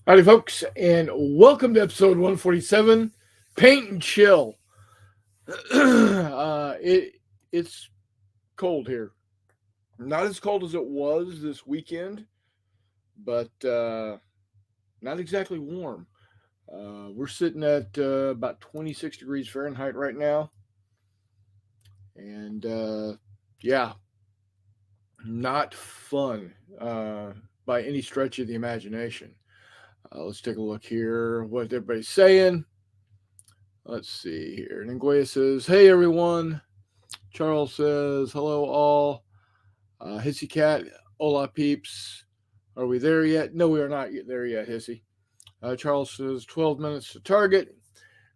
Howdy, folks, and welcome to episode 147, Paint and Chill. It's cold here. Not as cold as it was this weekend, but not exactly warm. We're sitting at about 26 degrees Fahrenheit right now. And yeah, not fun by any stretch of the imagination. Let's take a look here. What everybody's saying. Let's see here. Nguyen says, "Hey everyone." Charles says, "Hello all." Hissy Cat, hola peeps. Are we there yet? No, we are not there yet, Hissy. Charles says, 12 minutes to target.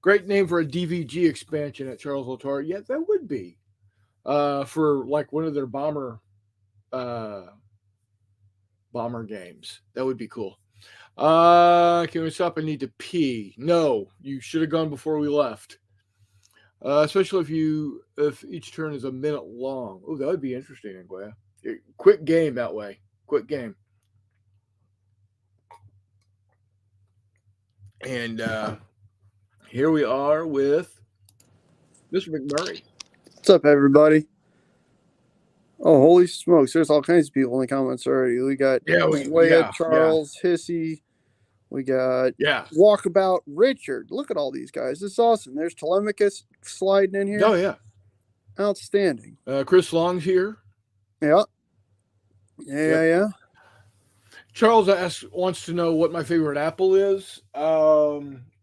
Great name for a DVG expansion at Charles Lator. Yeah, that would be. For like one of their bomber games. That would be cool. Can we stop? I need to pee. No, you should have gone before we left. Especially if each turn is a minute long. Oh, that would be interesting, Nguyen. Quick game that way. Quick game. And here we are with Mr. McMurray. What's up, everybody? Oh, holy smokes! There's all kinds of people in the comments already. We got Charles, Hissy. We got Walkabout Richard. Look at all these guys. This is awesome. There's Telemachus sliding in here. Oh, yeah. Outstanding. Chris Long's here. Yeah. Charles wants to know what my favorite Apple is.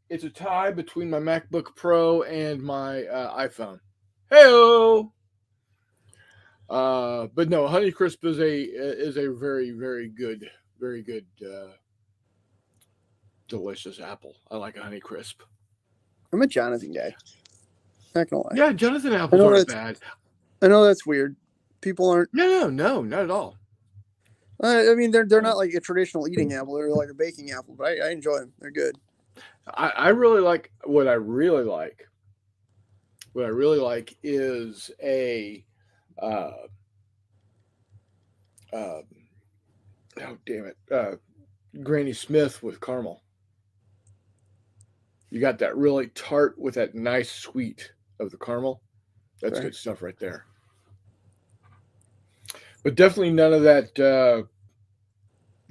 It's a tie between my MacBook Pro and my iPhone. Hey-o! But no, Honeycrisp is a very, very good, delicious apple. I like a Honeycrisp. I'm a Jonathan guy. Not gonna lie. Yeah, Jonathan apples aren't bad. I know that's weird. People aren't. No, not at all. I mean, they're not like a traditional eating apple. They're like a baking apple, but I enjoy them. They're good. I really like what I really like. What I really like is a Granny Smith with caramel. You got that really tart with that nice sweet of the caramel. That's good stuff right there. But definitely none of that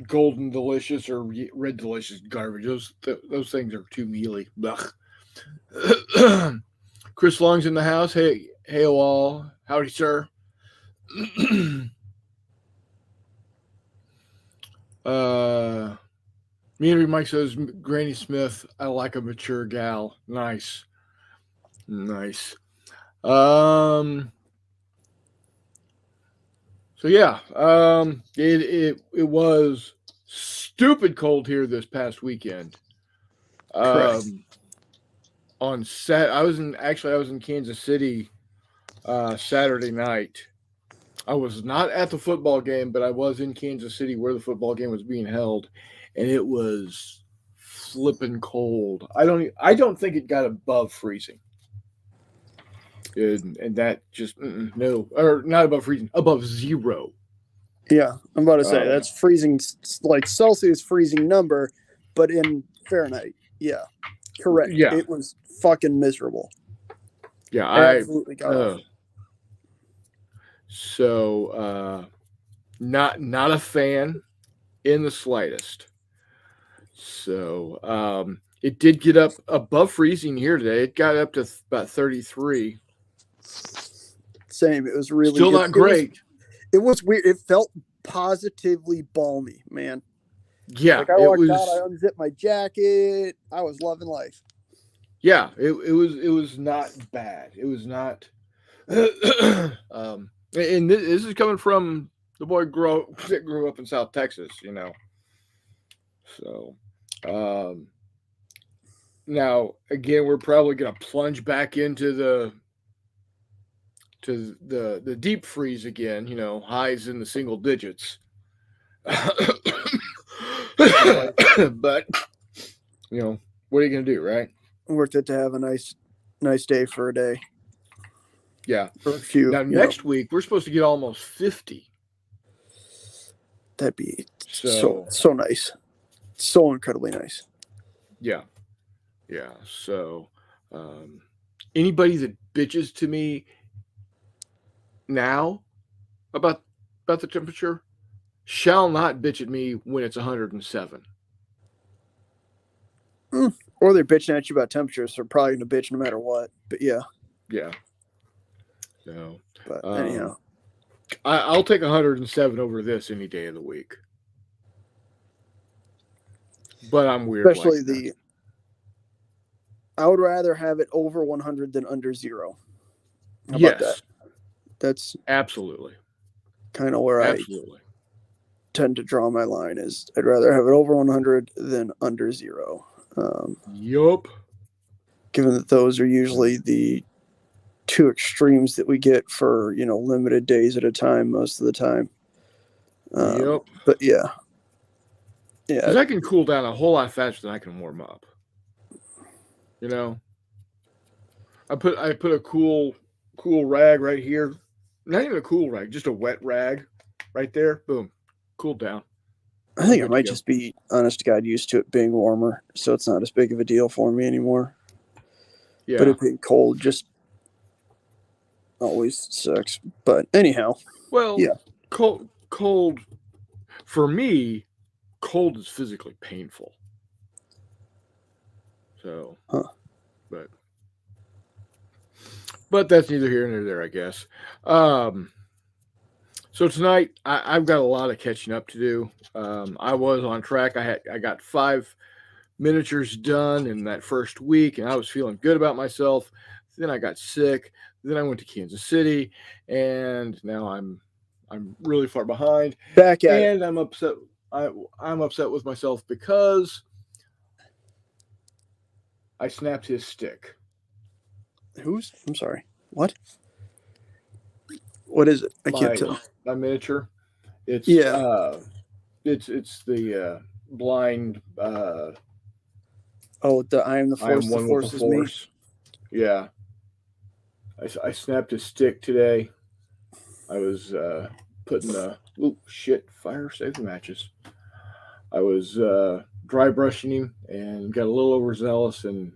golden delicious or red delicious garbage. Those things are too mealy. Chris Long's in the house. Hey all. Howdy, sir. Me and Mike says, Granny Smith, I like a mature gal. Nice. So yeah, it was stupid cold here this past weekend. I was in Kansas City Saturday night. I was not at the football game, but I was in Kansas City where the football game was being held, and it was flipping cold. I don't think it got above freezing. And that just no, or not above freezing, above zero. Yeah, I'm about to say that's freezing, like Celsius freezing number, but in Fahrenheit. Yeah, correct. Yeah, it was fucking miserable. Yeah, I absolutely got it. So, not a fan in the slightest. So, it did get up above freezing here today. It got up to about 33. Same. It was really still good. Not great. It was weird. It felt positively balmy, man. Yeah, like I walked out, I unzipped my jacket. I was loving life. Yeah, it was not bad. It was not. And this is coming from the boy that grew up in South Texas, you know. So, now again, we're probably going to plunge back into the deep freeze again, you know, highs in the single digits. But you know, what are you going to do, right? Worth it to have a nice day for a day. Yeah. For a few. Now next week we're supposed to get almost 50. That'd be so nice. so incredibly nice. Yeah. Yeah. So anybody that bitches to me now about the temperature shall not bitch at me when it's 107. Or they're bitching at you about temperatures, so they're probably going to bitch no matter what. But yeah. Yeah. So, but anyhow, I'll take 107 over this any day of the week. But I'm weird. Especially I would rather have it over 100 than under 0. How about that? That's absolutely kind of where I tend to draw my line. Is I'd rather have it over 100 than under 0. Yup. Given that those are usually the two extremes that we get for limited days at a time most of the time. Yep. But yeah. Because I can cool down a whole lot faster than I can warm up. I put a cool rag right here. Not even a cool rag, just a wet rag right there. Boom. Cool down. I think I might just be, honest to God, used to it being warmer, so it's not as big of a deal for me anymore. Yeah. But it being cold just always sucks. But anyhow. Well, yeah. Cold for me, cold is physically painful. So, but that's neither here nor there, I guess. So tonight I've got a lot of catching up to do. I was on track. I got 5 miniatures done in that first week, and I was feeling good about myself. Then I got sick. Then I went to Kansas City, and now I'm really far behind. Back at it. I'm upset. I'm upset with myself because I snapped his stick. Whose? I'm sorry. What? What is it? I can't tell. My miniature. It's it's the blind. The I am the force. The force is me. Yeah. I snapped his stick today. I was putting fire safety matches. I was dry brushing him and got a little overzealous and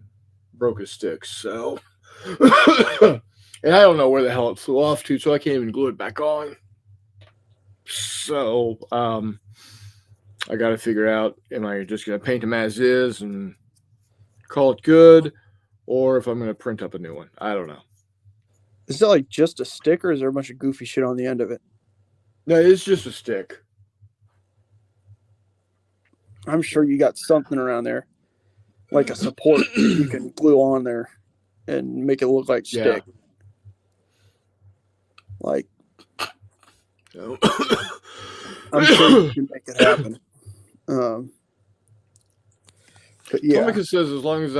broke his stick. So, and I don't know where the hell it flew off to, so I can't even glue it back on. So, I got to figure out, am I just going to paint him as is and call it good, or if I'm going to print up a new one? I don't know. Is that like just a stick, or is there a bunch of goofy shit on the end of it? No, it's just a stick. I'm sure you got something around there, like a support you can glue on there and make it look like stick. Yeah. Like, I'm sure you can make it happen. But yeah. Tomica says as long as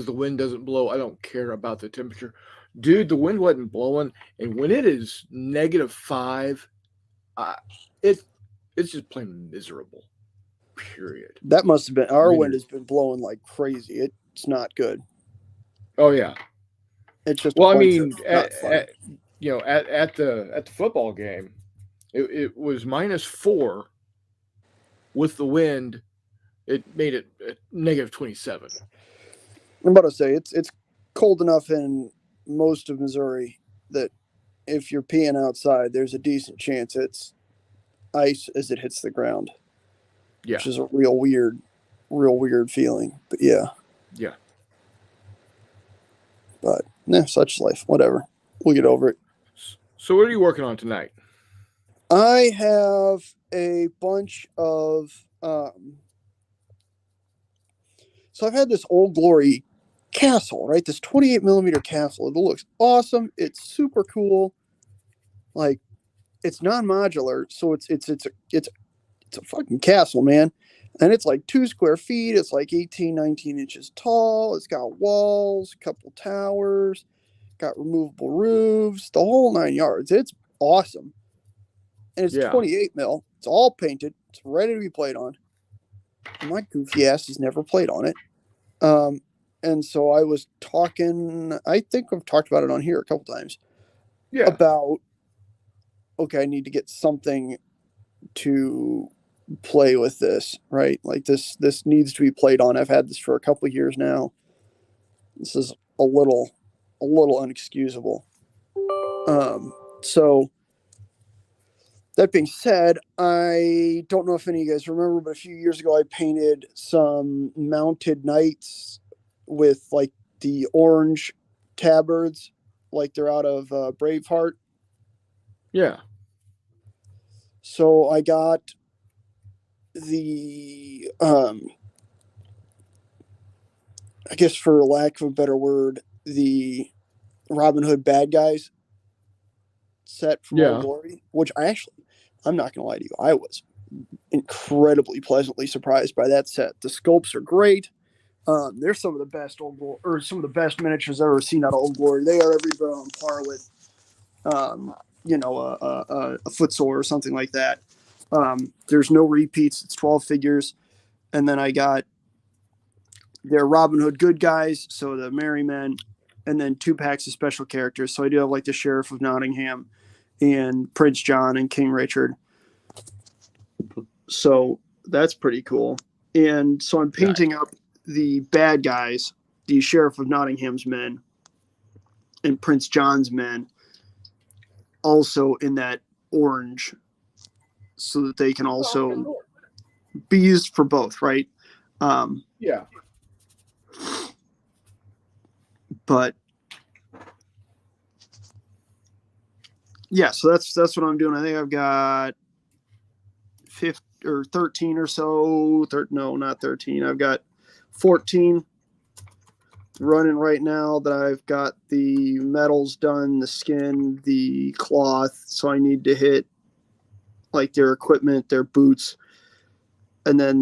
the wind doesn't blow, I don't care about the temperature. Dude, the wind wasn't blowing, and when it is -5, it's just plain miserable. Period. That must have been our wind has been blowing like crazy. It's not good. Oh yeah. It's just at the football game, it was -4 with the wind. It made it -27. I'm about to say it's cold enough in most of Missouri that if you're peeing outside, there's a decent chance it's ice as it hits the ground. Yeah. Which is a real weird feeling. But yeah. Yeah. But such life. Whatever. We'll get over it. So what are you working on tonight? I have a bunch of so I've had this Old Glory castle, right? This 28 millimeter castle. It looks awesome. It's super cool. Like, it's non-modular, so it's a fucking castle, man. And it's like 2 square feet. It's like 18, 19 inches tall. It's got walls, a couple towers, got removable roofs, the whole 9 yards. It's awesome. And it's 28 mil. It's all painted. It's ready to be played on. My goofy ass has never played on it. And so I was talking, I think I've talked about it on here a couple times. Yeah. About, okay, I need to get something to play with this, right? Like this needs to be played on. I've had this for a couple of years now. This is a little unexcusable. So that being said, I don't know if any of you guys remember, but a few years ago I painted some mounted knights with like the orange tabards, like they're out of Braveheart. Yeah. So I got the I guess for lack of a better word, the Robin Hood bad guys set from Old Glory, which I'm not gonna lie to you, I was incredibly pleasantly surprised by that set. The sculpts are great. They're some of the best some of the best miniatures I've ever seen out of Old Glory. They are every bit on par with, a Footsore or something like that. There's no repeats. It's 12 figures, and then I got their Robin Hood good guys, so the Merry Men, and then 2 packs of special characters. So I do have like the Sheriff of Nottingham, and Prince John and King Richard. So that's pretty cool. And so I'm painting up the bad guys, the Sheriff of Nottingham's men and Prince John's men, also in that orange, so that they can also be used for both, right? Yeah. But yeah, so that's what I'm doing. I think I've got 15 or 13 or so. No, not 13. I've got 14 running right now that I've got the metals done, the skin, the cloth. So I need to hit like their equipment, their boots, and then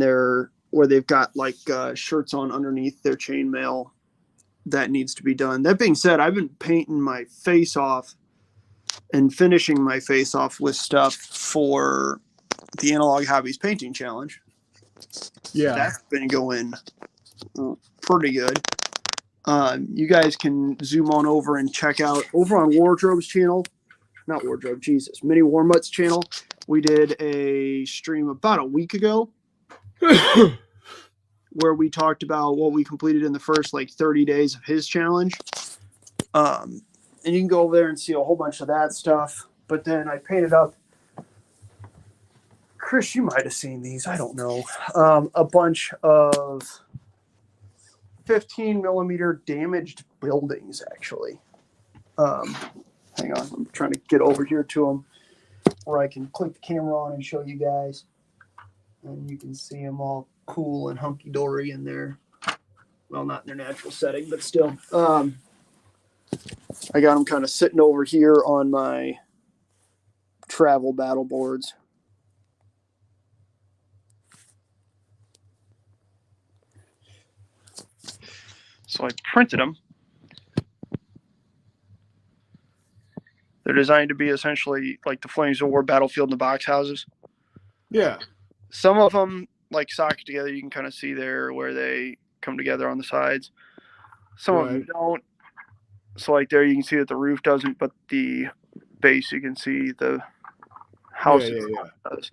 where they've got like shirts on underneath their chainmail. That needs to be done. That being said, I've been painting my face off and finishing my face off with stuff for the Analog Hobbies Painting Challenge. Yeah. That's been going pretty good. You guys can zoom on over and check out over on Wardrobe's channel. Not Wardrobe, Jesus. Mini Warmutt's channel. We did a stream about a week ago where we talked about what we completed in the first like 30 days of his challenge. And you can go over there and see a whole bunch of that stuff. But then I painted up, Chris, you might have seen these, I don't know, a bunch of 15 millimeter damaged buildings, actually. Hang on, I'm trying to get over here to them where I can click the camera on and show you guys. And you can see them all cool and hunky-dory in there. Well, not in their natural setting, but still. I got them kind of sitting over here on my travel battle boards. So I printed them. They're designed to be essentially like the Flames of War Battlefield in the box houses. Yeah. Some of them like socket together. You can kind of see there where they come together on the sides. Some of them don't. So like there you can see that the roof doesn't, but the base you can see the house does.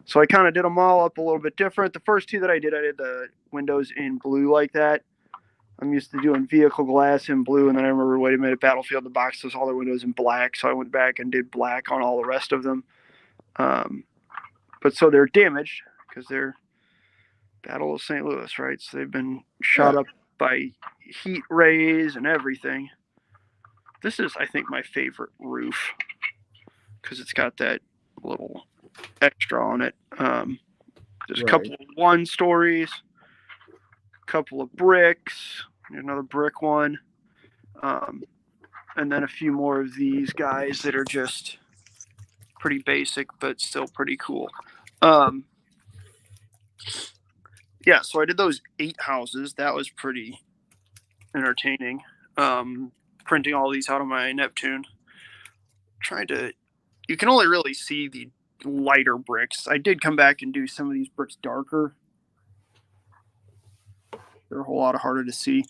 So I kind of did them all up a little bit different. The first 2 that I did the windows in blue like that. I'm used to doing vehicle glass in blue, and then I remember, wait a minute, Battlefield, the box does all their windows in black, so I went back and did black on all the rest of them. But so they're damaged because they're Battle of St. Louis, right? So they've been shot up by heat rays and everything. This is, I think, my favorite roof because it's got that little extra on it. There's a couple of 1 stories, a couple of bricks, another brick one, and then a few more of these guys that are just pretty basic but still pretty cool. Yeah, so I did those 8 houses. That was pretty entertaining. Printing all these out of my Neptune. You can only really see the lighter bricks. I did come back and do some of these bricks darker. They're a whole lot harder to see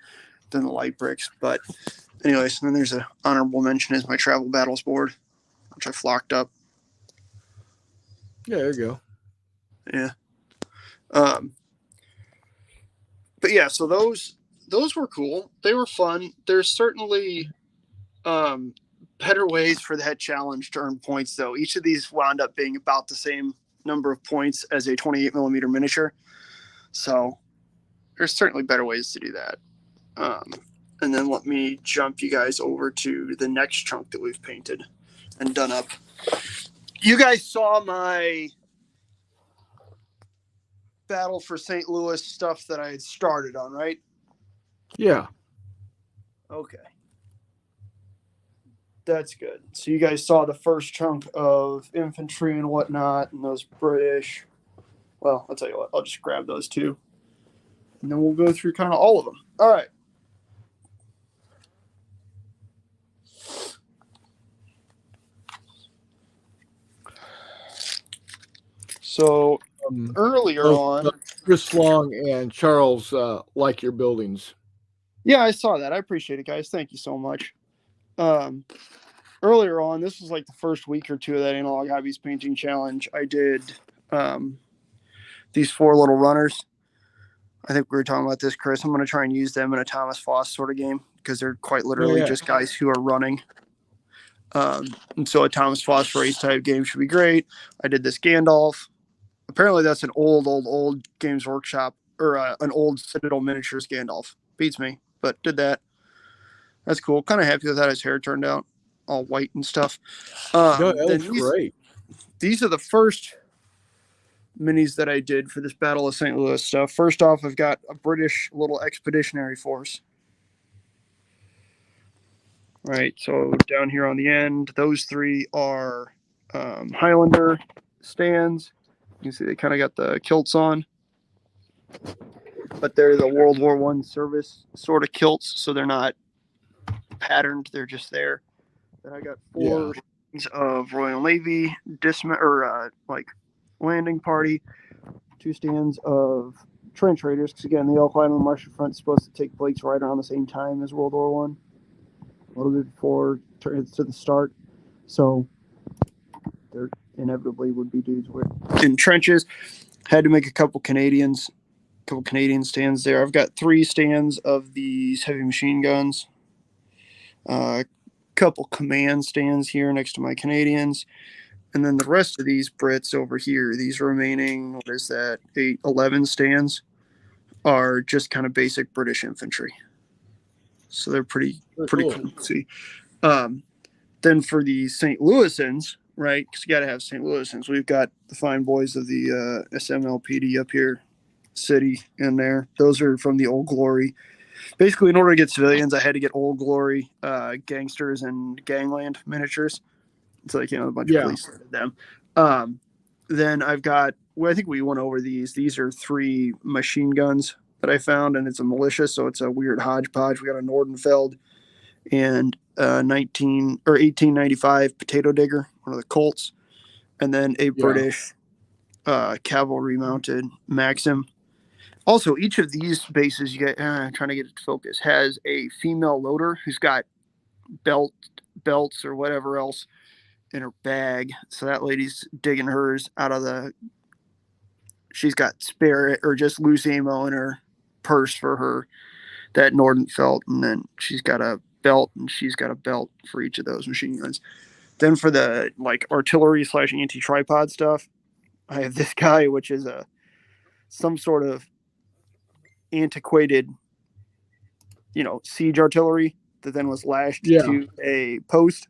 than the light bricks. But anyways, and then there's an honorable mention is my travel battles board, which I flocked up. Yeah, there you go. Yeah. But yeah, so those were cool. They were fun. There's certainly better ways for that challenge to earn points, though. Each of these wound up being about the same number of points as a 28 millimeter miniature. So there's certainly better ways to do that. And then let me jump you guys over to the next chunk that we've painted and done up. You guys saw my Battle for St. Louis stuff that I had started on, right? Yeah. Okay. That's good. So you guys saw the first chunk of infantry and whatnot, and those British. Well, I'll tell you what. I'll just grab those two, and then we'll go through kind of all of them. All right. So earlier on, Chris Long and Charles like your buildings. Yeah, I saw that. I appreciate it, guys. Thank you so much. Earlier on, this was like the first week or two of that Analog Hobbies Painting Challenge. I did these 4 little runners. I think we were talking about this, Chris. I'm going to try and use them in a Thomas Foss sort of game because they're quite literally just guys who are running. And so a Thomas Foss race type game should be great. I did this Gandalf. Apparently that's an old Games Workshop or an old Citadel Miniatures Gandalf. Beats me, but did that. That's cool. Kind of happy with how his hair turned out, all white and stuff. No, that looks great. These are the first minis that I did for this Battle of St. Louis stuff. First off, I've got a British little expeditionary force. Right, so down here on the end, those 3 are Highlander stands. You can see they kind of got the kilts on, but they're the World War I service sort of kilts, so they're not patterned; they're just there. Then I got 4 of Royal Navy landing party, 2 stands of trench raiders, because again, the Elk Island Martian Front is supposed to take place right around the same time as World War I. A little bit before it's to the start, so there inevitably would be dudes in trenches. Had to make a couple Canadian stands there. I've got 3 stands of these heavy machine guns, couple command stands here next to my Canadians, and then the rest of these Brits over here, these remaining 11 stands are just kind of basic British infantry. So they're pretty cool to see. Then for the St. Louisans, right, because you got to have St. Louisans, we've got the fine boys of the SMLPD up here, City in there. Those are from the Old Glory. Basically, in order to get civilians, I had to get Old Glory gangsters and gangland miniatures. So they came with a bunch of police with them. Then I've got, I think we went over these. These are 3 machine guns that I found, and it's a militia, so it's a weird hodgepodge. We got a Nordenfeld and 1895 potato digger, one of the Colts, and then a British cavalry mounted Maxim. Also, each of these bases, you get trying to get it to focus, has a female loader who's got belts or whatever else in her bag. So that lady's digging hers out of she's got spare or just loose ammo in her purse for that Nordenfeld, and then she's got a belt, and she's got a belt for each of those machine guns. Then for the artillery / anti-tripod stuff, I have this guy, which is some sort of antiquated, siege artillery that then was lashed to a post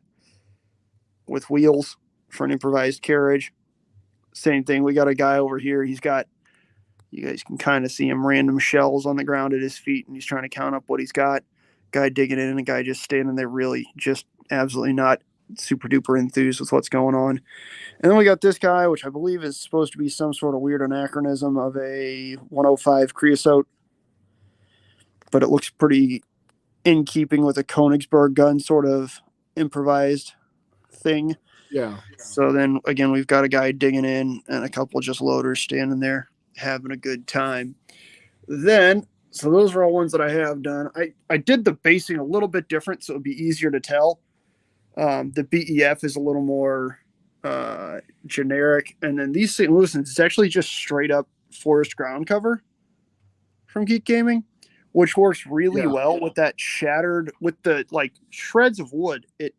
with wheels for an improvised carriage. Same thing. We got a guy over here. He's got, you guys can kind of see him, random shells on the ground at his feet, and he's trying to count up what he's got. Guy digging in, and a guy just standing there really just absolutely not super duper enthused with what's going on. And then we got this guy, which I believe is supposed to be some sort of weird anachronism of a 105 Creosote, but it looks pretty in keeping with a Königsberg gun sort of improvised thing. Yeah. So then again, we've got a guy digging in and a couple just loaders standing there having a good time. Then, so those are all ones that I have done. I did the basing a little bit different, so it would be easier to tell. The BEF is a little more generic. And then these St. Louisans, it's actually just straight up forest ground cover from Geek Gaming, which works really well with that shattered, with the like shreds of wood. It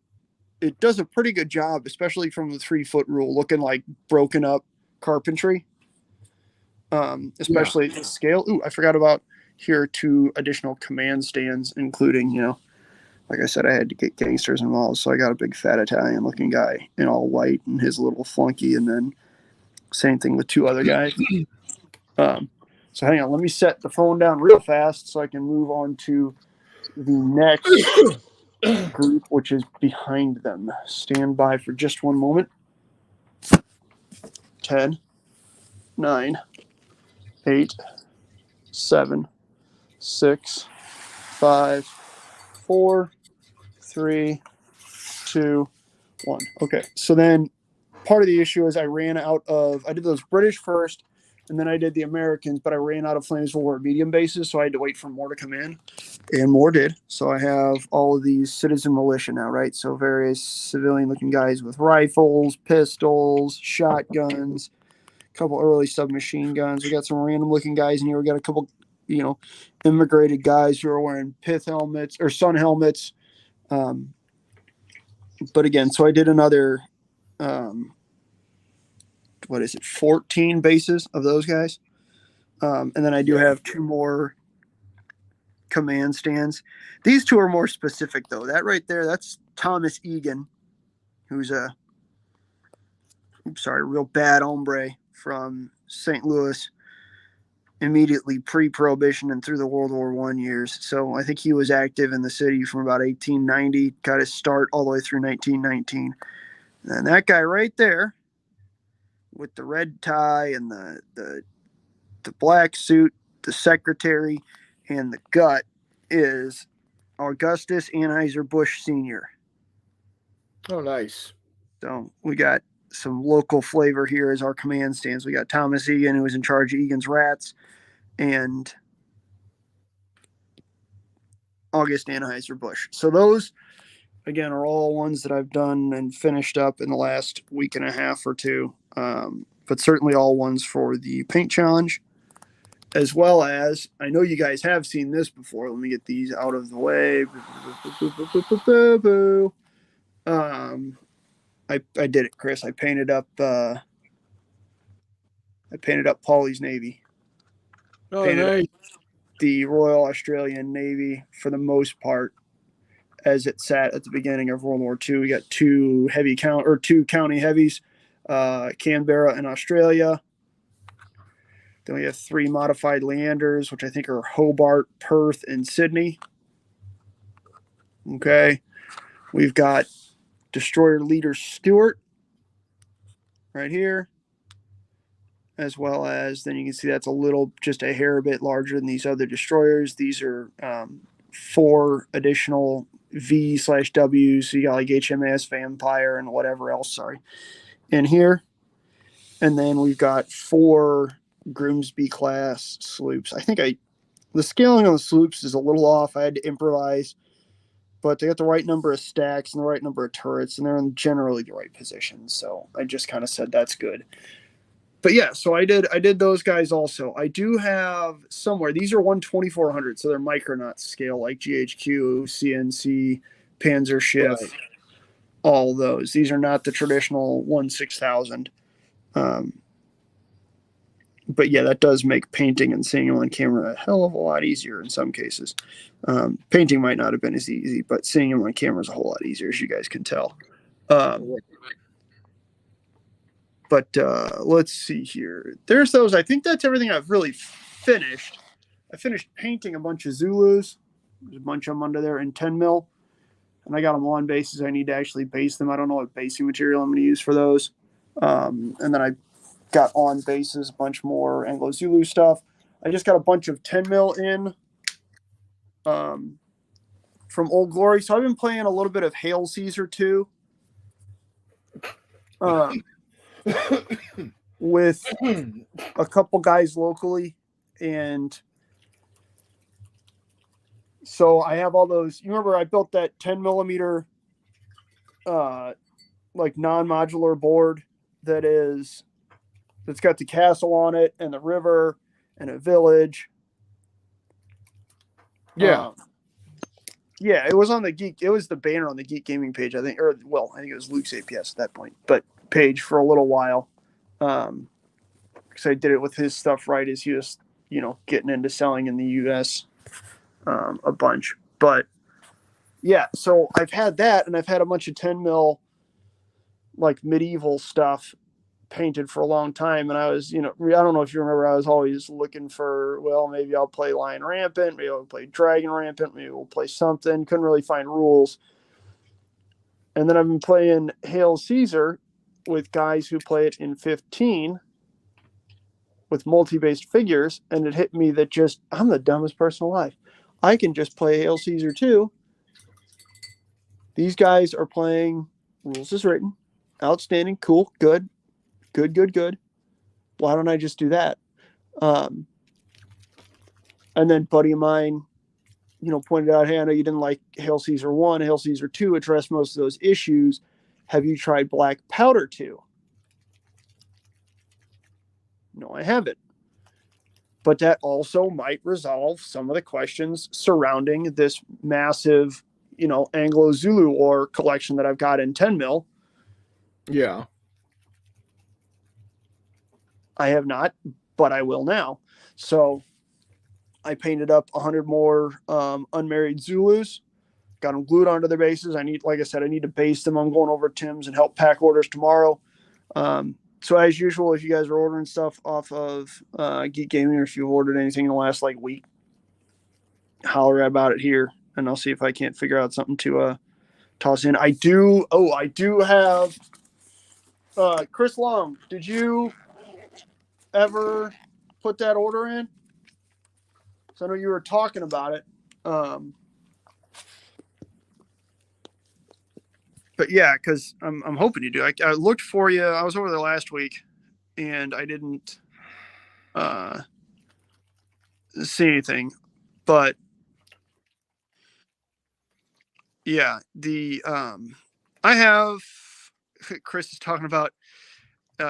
does a pretty good job, especially from the 3-foot rule, looking like broken up carpentry. Especially the scale. Ooh, I forgot about here 2 additional command stands, including, like I said, I had to get gangsters involved, so I got a big fat Italian looking guy in all white and his little flunky, and then same thing with 2 other guys. So hang on, let me set the phone down real fast so I can move on to the next group, which is behind them. Stand by for just one moment. 10, 9, 8, 7, 6, 5, 4, 3, 2, 1. Okay, so then part of the issue is I did those British first, and then I did the Americans, but I ran out of Flamesville War medium bases, so I had to wait for more to come in, and more did. So I have all of these citizen militia now, right? So various civilian-looking guys with rifles, pistols, shotguns, a couple early submachine guns. We got some random-looking guys in here. We got a couple, immigrated guys who are wearing pith helmets or sun helmets. But again, so I did another 14 bases of those guys. And then I do have 2 more command stands. These 2 are more specific, though. That right there, that's Thomas Egan, who's real bad hombre from St. Louis, immediately pre-Prohibition and through the World War I years. So I think he was active in the city from about 1890, got his start all the way through 1919. And that guy right there, with the red tie and the black suit, the secretary, and the gut, is Augustus Anheuser-Busch Sr. Oh, nice. So we got some local flavor here as our command stands. We got Thomas Egan, who was in charge of Egan's Rats, and August Anheuser-Busch. So those, again, are all ones that I've done and finished up in the last week and a half or 2. But certainly all ones for the paint challenge, as well as, I know you guys have seen this before. Let me get these out of the way. I did it, Chris. I painted up Paulie's Navy. Oh, nice. The Royal Australian Navy, for the most part, as it sat at the beginning of World War II. We got 2 county heavies, Canberra in Australia. Then we have 3 modified Leanders, which I think are Hobart, Perth, and Sydney. Okay. We've got Destroyer Leader Stewart right here, as well as, then you can see that's just a hair bit larger than these other destroyers. These are 4 additional V/W, so you got like HMAS Vampire and whatever else, in here. And then we've got 4 Grimsby class sloops. I think the scaling on the sloops is a little off. I had to improvise, but they got the right number of stacks and the right number of turrets, and they're in generally the right position. So I just kind of said that's good. But yeah, so I did those guys also. I do have somewhere, these are 1/2400, so they're Micronauts scale, like GHQ, CNC, Panzerschiff, right. All those. These are not the traditional 1/6000. But yeah, that does make painting and seeing them on camera a hell of a lot easier in some cases. Painting might not have been as easy, but seeing them on camera is a whole lot easier, as you guys can tell. But let's see here. There's those. I think that's everything I've really finished. I finished painting a bunch of Zulus. There's a bunch of them under there in 10 mil. And I got them on bases. I need to actually base them. I don't know what basing material I'm going to use for those. And then I got on bases a bunch more Anglo Zulu stuff. I just got a bunch of 10 mil in from Old Glory. So I've been playing a little bit of Hail Caesar too. With a couple guys locally. And so I have all those. You remember I built that 10 millimeter like non-modular board that's got the castle on it and the river and a village. Yeah. Yeah, it was on the Geek. It was the banner on the Geek Gaming page, I think. I think it was Luke's APS at that point, but page for a little while. Because I did it with his stuff right as he was, getting into selling in the U.S. A bunch. But yeah, so I've had that, and I've had a bunch of 10 mil like medieval stuff painted for a long time. And I was, I don't know if you remember, I was always looking for, well, maybe I'll play Lion Rampant, maybe I'll play Dragon Rampant, maybe we'll play something. Couldn't really find rules. And then I've been playing Hail Caesar with guys who play it in 15 with multi-based figures, and it hit me that I'm the dumbest person alive. I can just play Hail Caesar too. These guys are playing rules as written. Outstanding, cool, good. Why don't I just do that? And then buddy of mine, pointed out, hey, I know you didn't like Hail Caesar 1, Hail Caesar 2 addressed most of those issues. Have you tried Black Powder 2? No, I haven't. But that also might resolve some of the questions surrounding this massive, Anglo-Zulu War collection that I've got in 10 mil. Yeah. I have not, but I will now. So I painted up 100 more unmarried Zulus, got them glued onto their bases. Like I said, I need to base them. I'm going over to Tim's and help pack orders tomorrow. So as usual, if you guys are ordering stuff off of Geek Gaming, or if you've ordered anything in the last week, holler about it here, and I'll see if I can't figure out something to toss in. I do have Chris Long. Did you ever put that order in? So I know you were talking about it. But yeah, because I'm hoping you do. I looked for you. I was over there last week, and I didn't see anything. But yeah, I have Chris is talking about.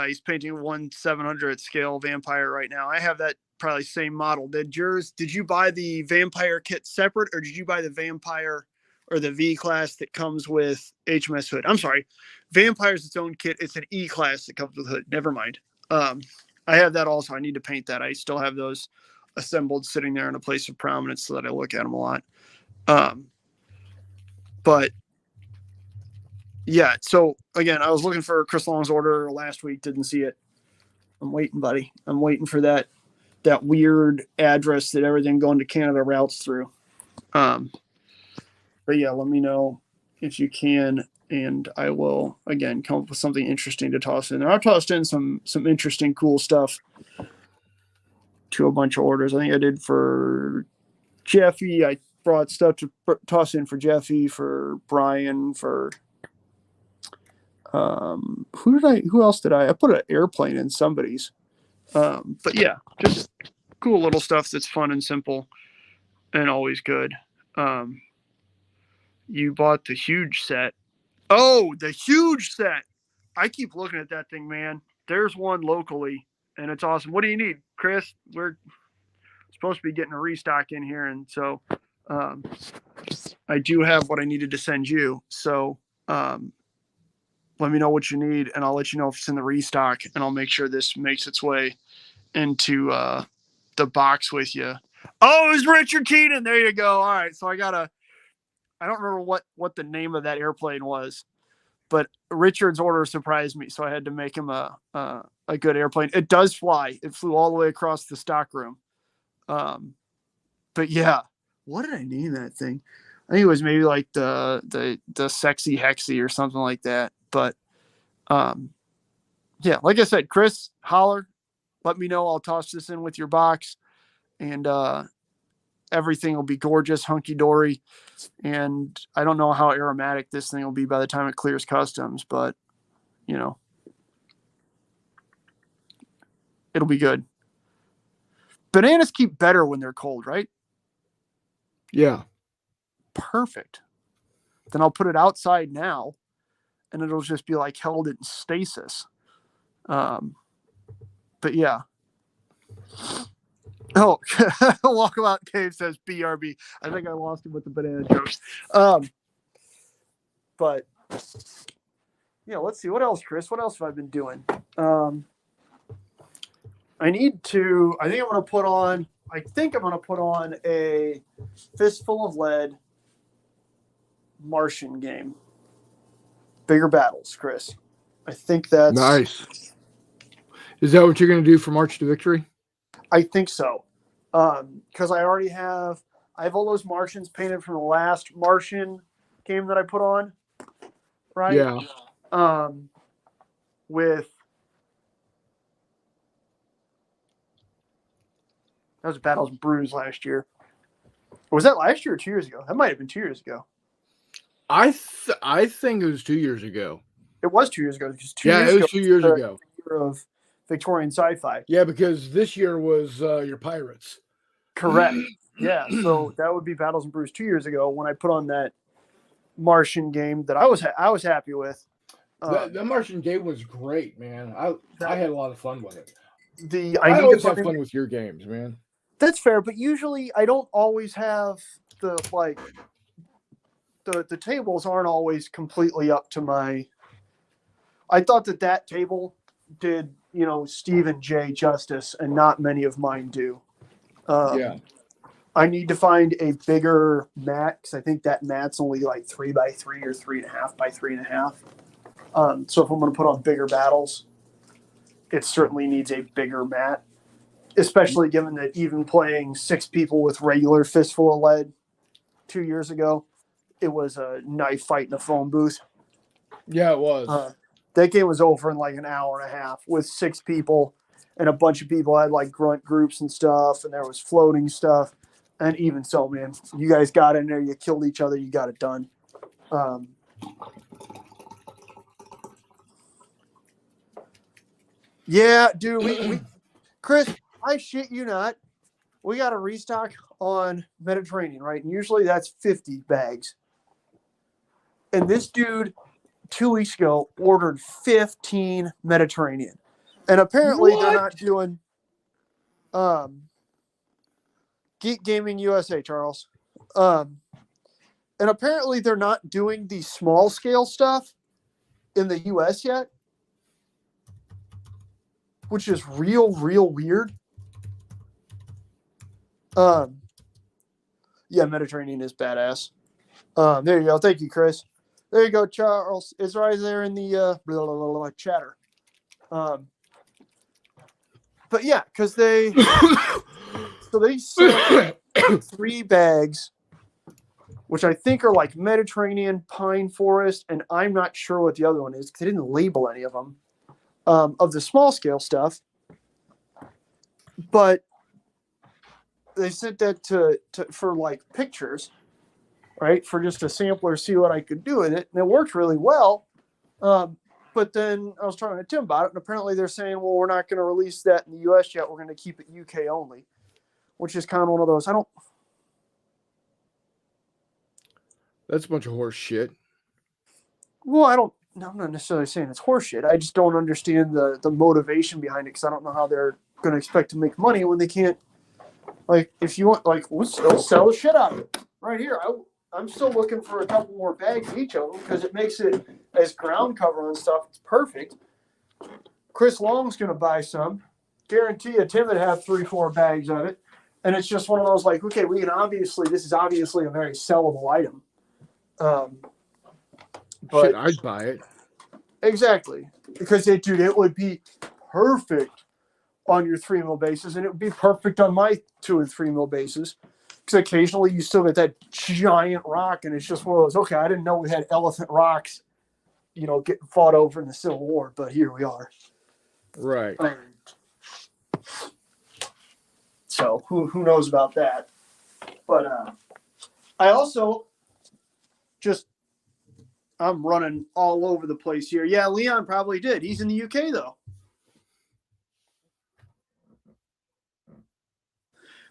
He's painting 1/700 scale vampire right now. I have that probably same model. Did you buy the vampire kit separate, or did you buy the vampire or the V class that comes with HMS Hood? I'm sorry, vampire's its own kit. It's an E class that comes with Hood. Never mind. I have that also. I need to paint that. I still have those assembled sitting there in a place of prominence so that I look at them a lot. But yeah, so again, I was looking for Chris Long's order last week, didn't see it. I'm waiting, buddy. I'm waiting for that weird address that everything going to Canada routes through. But yeah, let me know if you can, and I will again come up with something interesting to toss in there. I've tossed in some interesting, cool stuff to a bunch of orders. I think I did for Jeffy. I brought stuff to toss in for Jeffy, for Brian, for who else did I put an airplane in somebody's. But yeah, just cool little stuff that's fun and simple and always good. You bought the huge set. Oh, the huge set. I keep looking at that thing, man. There's one locally, and it's awesome. What do you need, Chris? We're supposed to be getting a restock in here, and so I do have what I needed to send you. So let me know what you need, and I'll let you know if it's in the restock, and I'll make sure this makes its way into the box with you. Oh, it was Richard Keenan. There you go. All right. So I don't remember what the name of that airplane was, but Richard's order surprised me. So I had to make him a good airplane. It does fly. It flew all the way across the stock room. But yeah, what did I name that thing? I think it was maybe like the sexy Hexy or something like that. But yeah, like I said, Chris, holler, let me know. I'll toss this in with your box, and everything will be gorgeous, hunky dory. And I don't know how aromatic this thing will be by the time it clears customs, but it'll be good. Bananas keep better when they're cold, right? Yeah. Perfect. Then I'll put it outside now, and it'll just be like held in stasis. But yeah. Oh, Walkabout Cave says BRB. I think I lost him with the banana jokes. But yeah, let's see. What else, Chris? What else have I been doing? I think I'm going to put on a Fistful of Lead Martian game. Bigger Battles, Chris. I think that's nice. Is that what you're going to do for March to Victory? I think so. Because I have all those Martians painted from the last Martian game that I put on. Right? Yeah. That was Battles and Brews last year. Or was that last year or 2 years ago? That might have been 2 years ago. I think it was 2 years ago. It was 2 years ago. It was 2 years ago. Year of Victorian sci-fi. Yeah, because this year was your Pirates. Correct. Yeah, so that would be Battles and Brews 2 years ago when I put on that Martian game that I was happy with. That Martian game was great, man. I had a lot of fun with it. I always have fun with your games, man. That's fair, but usually I don't always have the tables aren't always completely up to my. I thought that table did, Steve and Jay justice, and not many of mine do. Yeah. I need to find a bigger mat because I think that mat's only like 3x3 or 3.5x3.5. So if I'm going to put on bigger battles, it certainly needs a bigger mat, especially given that even playing 6 people with regular Fistful of Lead 2 years ago, it was a knife fight in a phone booth. Yeah, it was. That game was over in like an hour and a half with 6 people, and a bunch of people had like grunt groups and stuff, and there was floating stuff. And even so, man, you guys got in there, you killed each other, you got it done. Yeah, dude, we Chris, I shit you not, we got a restock on Mediterranean, right? And usually that's 50 bags. And this dude 2 weeks ago ordered 15 Mediterranean. And apparently they're not doing Geek Gaming USA, Charles. And apparently they're not doing the small scale stuff in the US yet, which is real weird. Yeah, Mediterranean is badass. There you go. Thank you, Chris. There you go, Charles. It's right there in the chatter. But yeah, because they sent 3 bags, which I think are like Mediterranean, Pine Forest, and I'm not sure what the other one is because they didn't label any of them, of the small scale stuff. But they sent that to for like pictures, right? For just a sampler, see what I could do with it. And it worked really well. But then I was talking to Tim about it, and apparently they're saying, well, we're not going to release that in the US yet. We're going to keep it UK only, which is kind of one of those. That's a bunch of horse shit. Well, I'm not necessarily saying it's horse shit. I just don't understand the motivation behind it because I don't know how they're going to expect to make money when they can't. Like, if you want, like, we'll sell the shit out of it. Right here, I'm still looking for a couple more bags each of them because it makes it as ground cover and stuff. It's perfect. Chris Long's going to buy some. Guarantee you Tim would have 3-4 bags of it. And it's just one of those like, okay, this is obviously a very sellable item. But shit, I'd buy it. Exactly. Because it would be perfect on your 3 mil bases, and it would be perfect on my 2 and 3 mil bases. Because occasionally you still get that giant rock, and it's just one of those, okay, I didn't know we had elephant rocks, getting fought over in the Civil War, but here we are. Right. So who knows about that? But I also I'm running all over the place here. Yeah, Leon probably did. He's in the UK, though.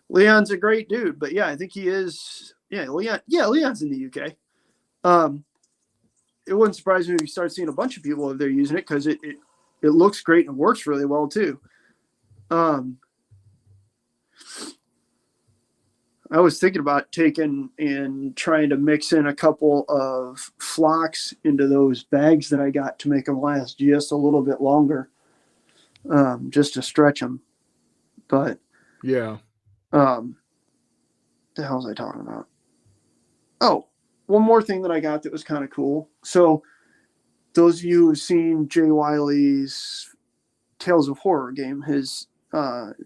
Leon's a great dude, but yeah, I think he is. Yeah, Leon's in the UK. it wouldn't surprise me if you start seeing a bunch of people over there using it because it looks great and works really well too. I was thinking about taking and trying to mix in a couple of flocks into those bags that I got to make them last just a little bit longer, just to stretch them. But yeah, the hell was I talking about? Oh, one more thing that I got that was kind of cool. So those of you who've seen Jay Wiley's Tales of Horror game, his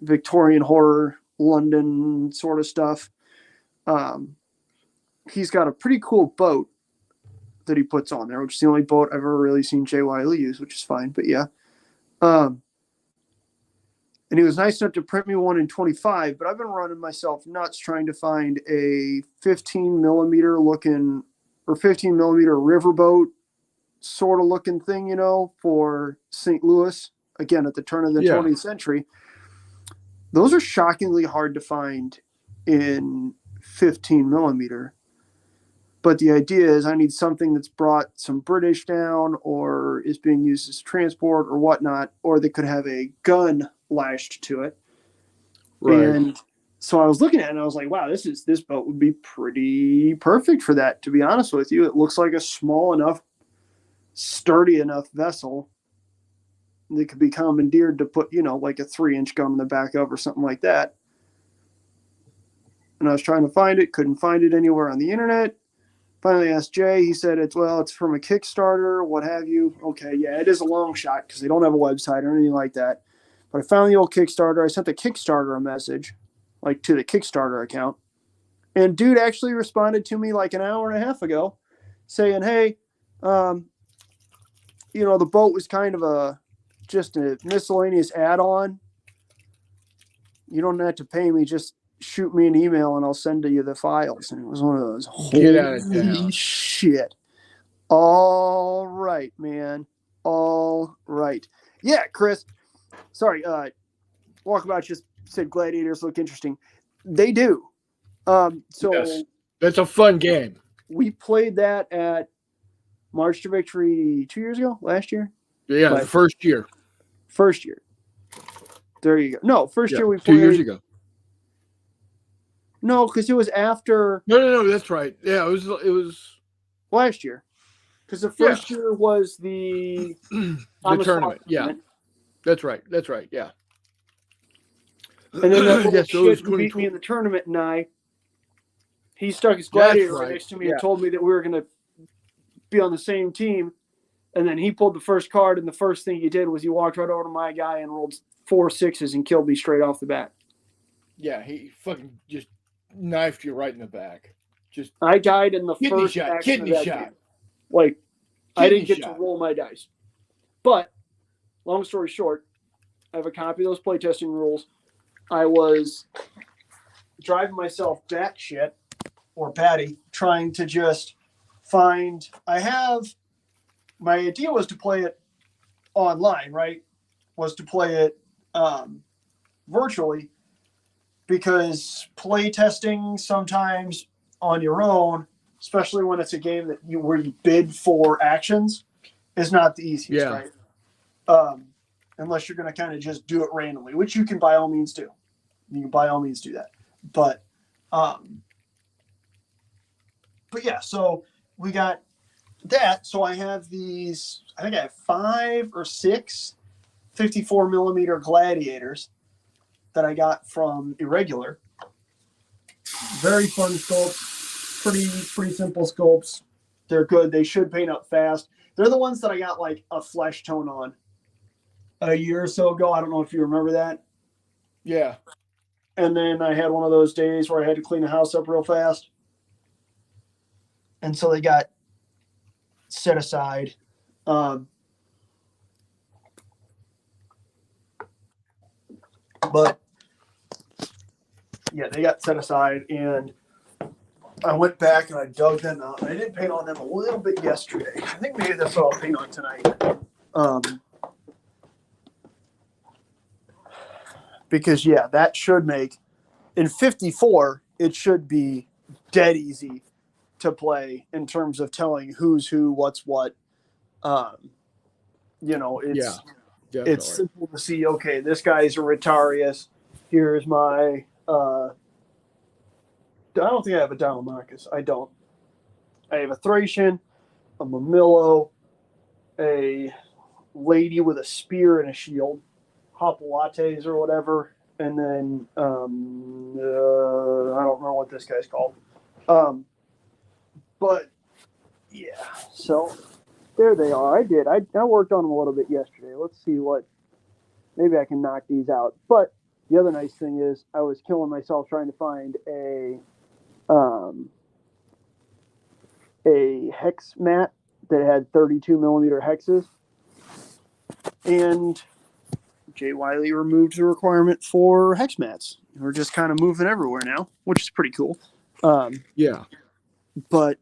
Victorian horror, London sort of stuff, he's got a pretty cool boat that he puts on there, which is the only boat I've ever really seen Jay Wiley use, which is fine. But yeah. And he was nice enough to print me one in 25, but I've been running myself nuts trying to find a 15 millimeter looking or 15 millimeter riverboat sort of looking thing, you know, for St. Louis, again, at the turn of the 20th century. Those are shockingly hard to find in 15 millimeter. But the idea is I need something that's brought some British down or is being used as transport or whatnot, or they could have a gun lashed to it. Right. And so I was looking at it and I was like, wow, this boat would be pretty perfect for that, to be honest with you. It looks like a small enough, sturdy enough vessel that could be commandeered to put, you know, like a 3-inch gun in the back of or something like that. And I was trying to find it, couldn't find it anywhere on the internet. Finally asked Jay. He said it's from a Kickstarter, what have you. Okay, yeah, it is a long shot because they don't have a website or anything like that. But I found the old Kickstarter. I sent the Kickstarter a message, like to the Kickstarter account. And dude actually responded to me like an hour and a half ago saying, hey, you know, the boat was kind of just a miscellaneous add-on. You don't have to pay me, just shoot me an email and I'll send to you the files. And it was one of those, holy shit. All right, man. All right. Yeah, Chris. Sorry. Walkabout just said gladiators look interesting. They do. So yes. That's a fun game. We played that at March to Victory 2 years ago, last year. Yeah, the first year. First year. There you go. No, first year we played 2 years ago. No, because it was after. No, that's right. Yeah, it was last year. Because the first year was the tournament. Yeah, that's right. Yeah. And then that little shit who beat me in the tournament, and he stuck his gladiator right next to me and told me that we were going to be on the same team. And then he pulled the first card, and the first thing he did was he walked right over to my guy and rolled 4 6s and killed me straight off the bat. Yeah, he fucking just knifed you right in the back. I died in the first action of that game. Like, I didn't get to roll my dice. But, long story short, I have a copy of those playtesting rules. I was driving myself batshit, or batty, trying to just find. My idea was to play it online, right? Was to play it virtually, because playtesting sometimes on your own, especially when it's a game that where you bid for actions, is not the easiest, right? Unless you're going to kind of just do it randomly, which you can by all means do. You can by all means do that. But yeah, so we got that. So I have these, I think I have 5 or 6 54 millimeter gladiators that I got from Irregular. Very fun sculpts, pretty simple sculpts. They're good. They should paint up fast. They're the ones that I got like a flesh tone on a year or so ago. I don't know if you remember that. Yeah. And then I had one of those days where I had to clean the house up real fast. And so they got set aside. But yeah, they got set aside, and I went back and I dug them out. I did paint on them a little bit yesterday. I think maybe that's what I'll paint on tonight. Because yeah, that should make, in 54, it should be dead easy to play in terms of telling who's who, what's what. It's simple to see. Okay, this guy's a Retarius. Here's my. I don't think I have a Dialmachus. I don't. I have a Thracian, a Mamillo, a lady with a spear and a shield, Hopalates or whatever, and then I don't remember what this guy's called. But yeah, so there they are. I worked on them a little bit yesterday. Let's see what. Maybe I can knock these out. But the other nice thing is I was killing myself trying to find a hex mat that had 32 millimeter hexes. And Jay Wiley removed the requirement for hex mats. We're just kind of moving everywhere now, which is pretty cool. Yeah. But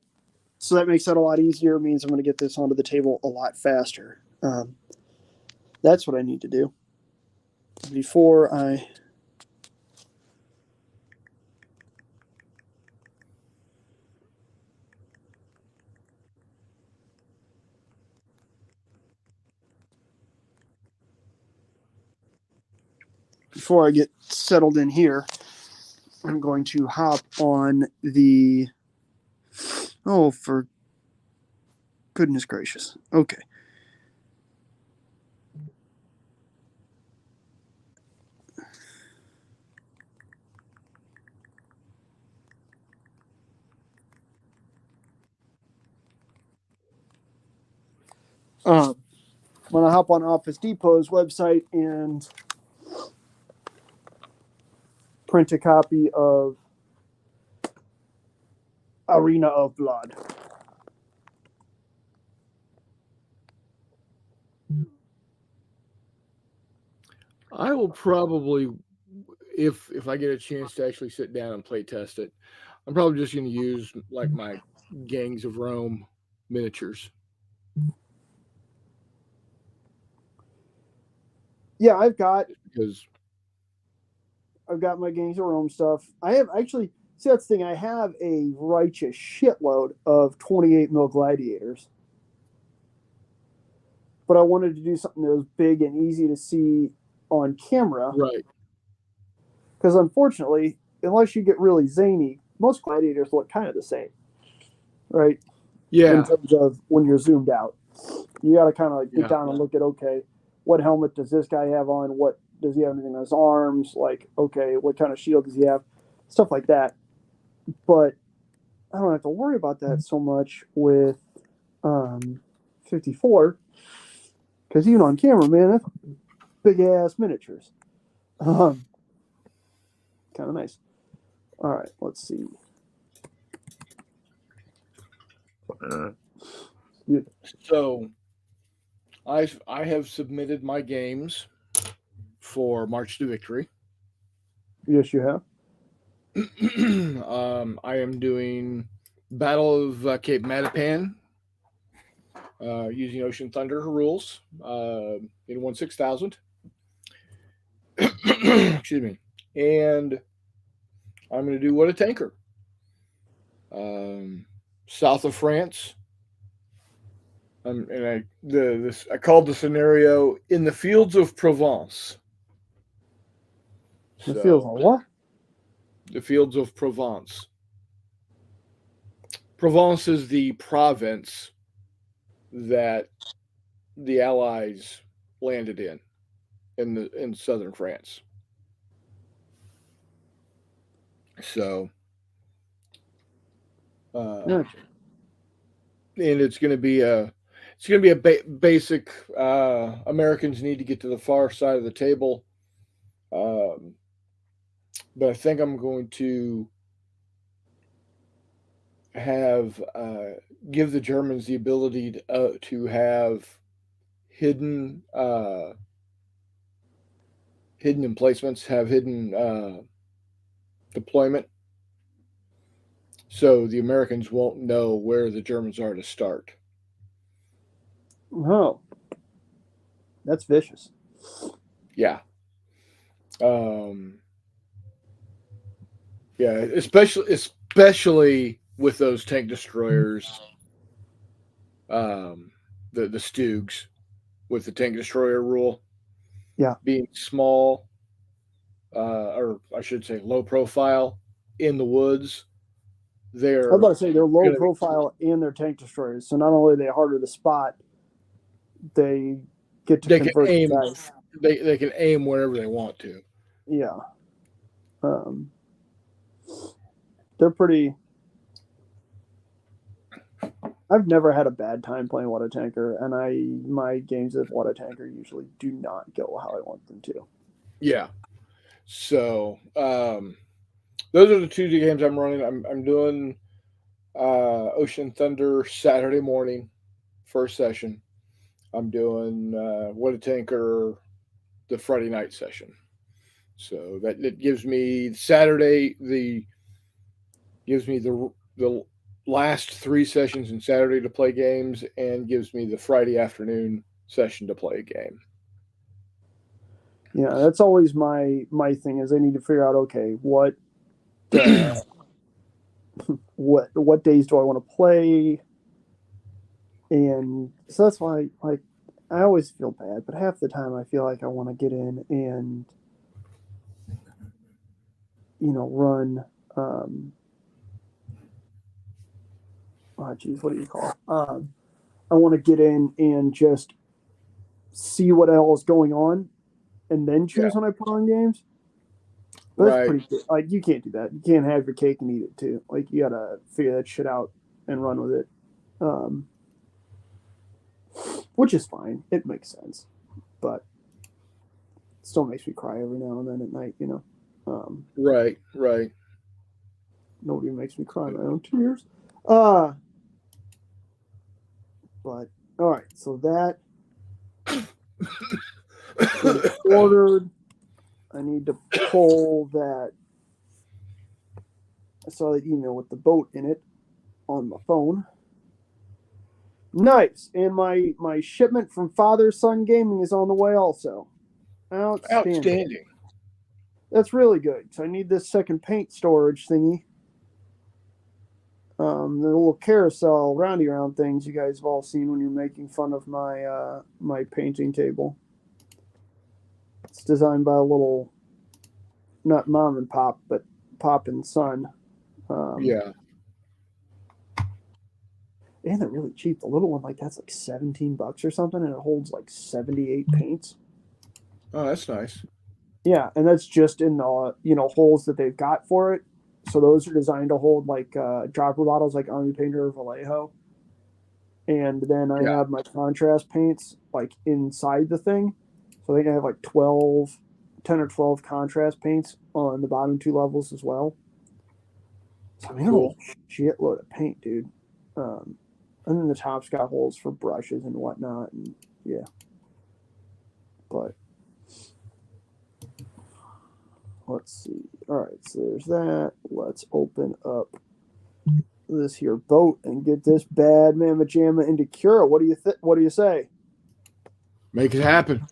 so that makes that a lot easier. It means I'm going to get this onto the table a lot faster. That's what I need to do. Before I get settled in here, I'm going to hop on the. Oh, for goodness gracious. Okay. I'm going to hop on Office Depot's website and print a copy of Arena of Blood. I will probably, if I get a chance to actually sit down and play test it, I'm probably just going to use like my Gangs of Rome miniatures. Yeah, I've got my Gangs of Rome stuff. I have actually, see, that's the thing. I have a righteous shitload of 28 mil gladiators. But I wanted to do something that was big and easy to see on camera. Right. Because unfortunately, unless you get really zany, most gladiators look kind of the same. Right? Yeah. In terms of when you're zoomed out. You got to kind of like get down and look at, okay, what helmet does this guy have on? What does he have anything on his arms? Like, okay, what kind of shield does he have? Stuff like that. But I don't have to worry about that so much with 54. Because even on camera, man, that's big ass miniatures. Kind of nice. All right, let's see. So I have submitted my games for March to Victory. Yes, you have. I am doing Battle of Cape Matapan using Ocean Thunder rules in 1/6000. Excuse me. And I'm going to do What a Tanker. South of France. And I called the scenario In the Fields of Provence. The fields of what? The Fields of Provence. Provence is the province that the Allies landed in southern France. So, and it's going to be a basic. Americans need to get to the far side of the table, but I think I'm going to have give the Germans the ability to have hidden emplacements, have hidden deployment, so the Americans won't know where the Germans are to start. Oh, that's vicious. Yeah. Yeah, especially with those tank destroyers, the Stugs, with the tank destroyer rule. Yeah. Being small, or I should say low profile in the woods. I was about to say they're low profile and they're tank destroyers. So not only are they harder to spot, they get to convert can aim. They can aim wherever they want to. Yeah. They're pretty. I've never had a bad time playing What a Tanker, and my games of What a Tanker usually do not go how I want them to. Yeah. So those are the 2 games I'm running. I'm doing Ocean Thunder Saturday morning, first session. I'm doing What a Tanker the Friday night session. So that it gives me Saturday gives me the last 3 sessions in Saturday to play games, and gives me the Friday afternoon session to play a game. Yeah, that's always my thing is I need to figure out, okay, what what days do I want to play? And so that's why, like, I always feel bad, but half the time I feel like I want to get in and, run, what do you call it? I want to get in and just see what else is going on and then choose when I put on games. But that's pretty good. Like, you can't do that. You can't have your cake and eat it too. Like, you gotta figure that shit out and run with it. Which is fine. It makes sense. But it still makes me cry every now and then at night, Right. Nobody makes me cry my own tears. But all right, so that ordered. I need to pull that. I saw that email with the boat in it on my phone. Nice, and my shipment from Father Son Gaming is on the way also. Outstanding. That's really good. So I need this second paint storage thingy. The little carousel roundy round things you guys have all seen when you're making fun of my my painting table. It's designed by a little, not mom and pop, but pop and son. Yeah. And they're really cheap. The little one, like, that's like $17 or something, and it holds like 78 paints. Oh, that's nice. Yeah, and that's just in the holes that they've got for it. So those are designed to hold like dropper bottles, like Army Painter or Vallejo. And then I have my contrast paints like inside the thing. So I think I have like 10 or 12 contrast paints on the bottom 2 levels as well. So I mean, cool. A shitload of paint, dude. And then the top's got holes for brushes and whatnot. And yeah. But let's see. All right, so there's that. Let's open up this here boat and get this bad mamma jamma into Cura. What do you say? Make it happen.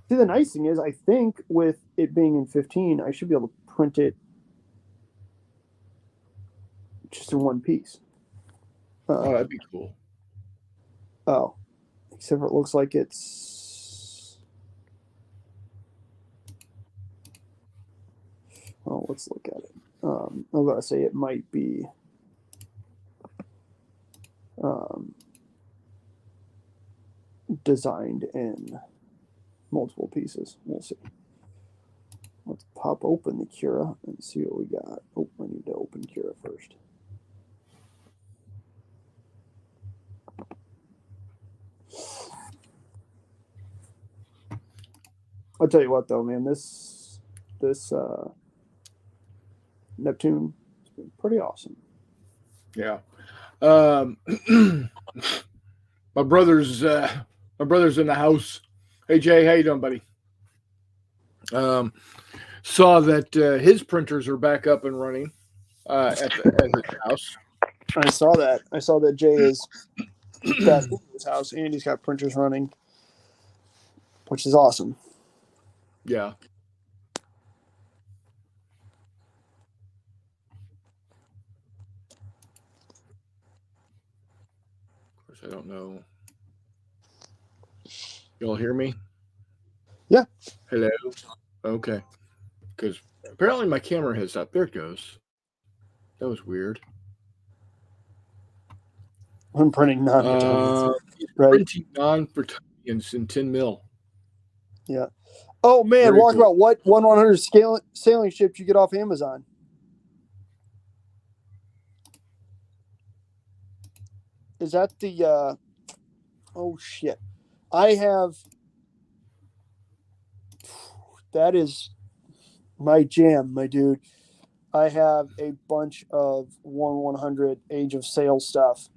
See, the nice thing is, I think with it being in 15, I should be able to print it just in one piece. Oh, that'd be cool. Oh, except for it looks like it's. Well, let's look at it. I'm going to say it might be. Designed in multiple pieces. We'll see. Let's pop open the Cura and see what we got. Oh, I need to open Cura first. I'll tell you what, though, man, this Neptune has been pretty awesome. Yeah. My brother's in the house. Hey Jay, how you doing, buddy? Saw that his printers are back up and running at his house. I saw that. I saw that Jay is back at his house and he's got printers running, which is awesome. Yeah. course, I don't know. Y'all hear me? Yeah. Hello? Okay. Because apparently my camera has stopped. There it goes. That was weird. I'm printing non-Bretonnians. Right? Printing non-Bretonnians in 10 mil. Yeah. Oh, man. Very Walk cool. about what 100 sailing ships you get off Amazon. Is that the... oh, shit. I have... that is my jam, my dude. I have a bunch of 100 Age of Sail stuff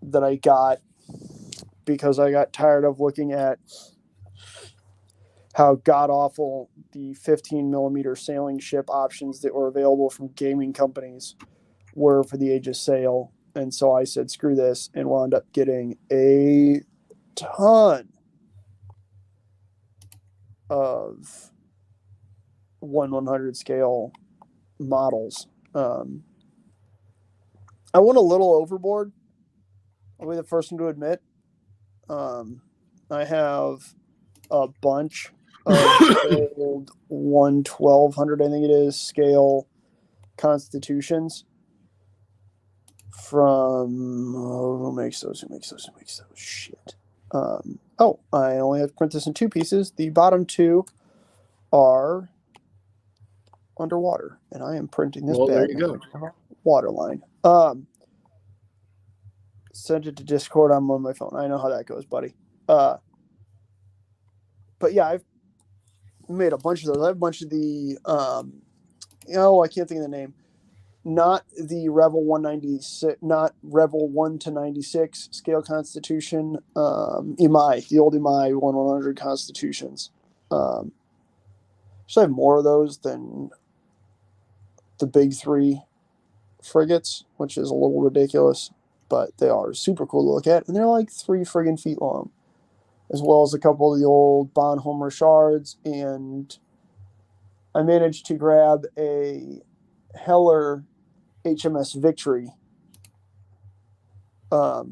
that I got because I got tired of looking at how god awful the 15 millimeter sailing ship options that were available from gaming companies were for the Age of Sail. And so I said, screw this, and wound up getting a ton of 1/100 scale models. I went a little overboard. I'll be the first one to admit. I have a bunch of old 1/1200, I think it is, scale constitutions from who makes those? Shit. I only have to print this in two pieces. The bottom two are underwater, and I am printing this there bad you go. waterline. Send it to Discord. I'm on my phone. I know how that goes, buddy. But yeah, I've made a bunch of those. I have a bunch of the I can't think of the name. Not the Revel 196, not Revel 1 to 96 scale constitution. Imai, the old Imai 1/100 constitutions. So I have more of those than the big three frigates, which is a little ridiculous, but they are super cool to look at, and they're like 3 friggin' feet long, as well as a couple of the old Bonhomme Richards, and I managed to grab a Heller HMS Victory. For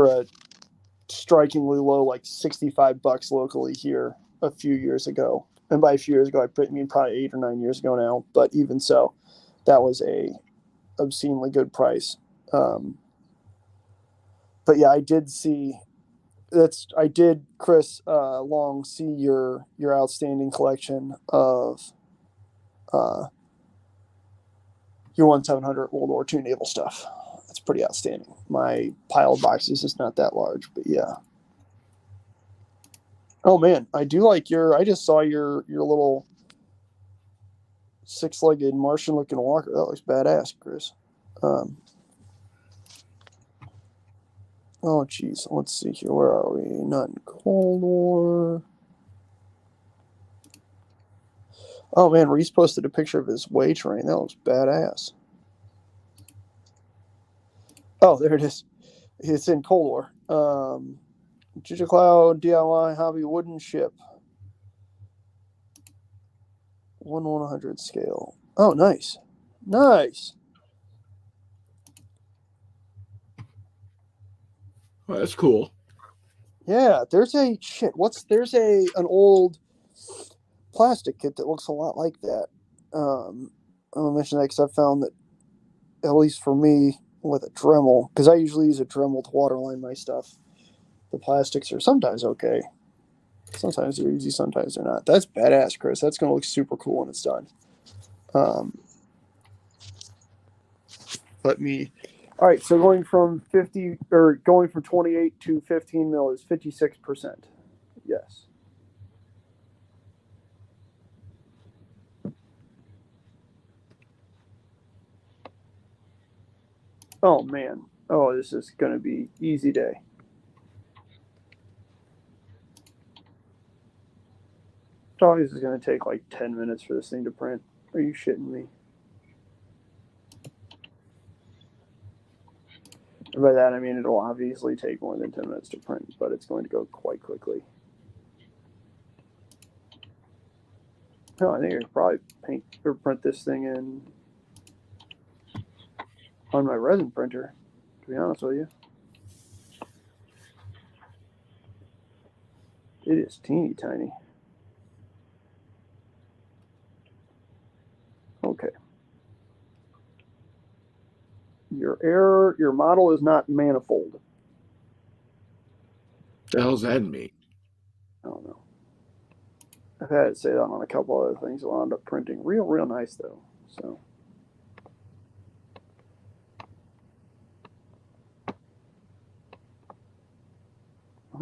a strikingly low, like $65 locally here a few years ago. And by a few years ago, I mean probably 8 or 9 years ago now. But even so, that was a obscenely good price. But yeah, I did see Chris Long, see your outstanding collection of your 1700 World War II naval stuff. That's pretty outstanding. My pile of boxes is not that large, but yeah. Oh man, I do like I just saw your little 6-legged Martian looking walker. That looks badass, Chris. Oh geez, let's see here. Where are we? Not in Cold War. Oh man, Reese posted a picture of his way train. That looks badass. Oh, there it is. It's in Cold War. Juju Cloud DIY hobby wooden ship. 1/100 scale. Oh, nice. Nice. Well, that's cool. Yeah, there's an old plastic kit that looks a lot like that. I'll mention that because I found that, at least for me, with a Dremel, because I usually use a Dremel to waterline my stuff, the plastics are sometimes okay. Sometimes they're easy, sometimes they're not. That's badass, Chris. That's going to look super cool when it's done. All right, so going from 28 to 15 mil is 56%. Yes. Oh man. Oh, this is going to be easy day. This is going to take like 10 minutes for this thing to print. Are you shitting me? And by that, I mean it'll obviously take more than 10 minutes to print, but it's going to go quite quickly. No, I think I could probably print this thing in on my resin printer, to be honest with you. It is teeny tiny. Okay. Your error, your model is not manifold. The hell's that mean? I don't know. I've had it say that on a couple other things. I'll end up printing real nice though. So.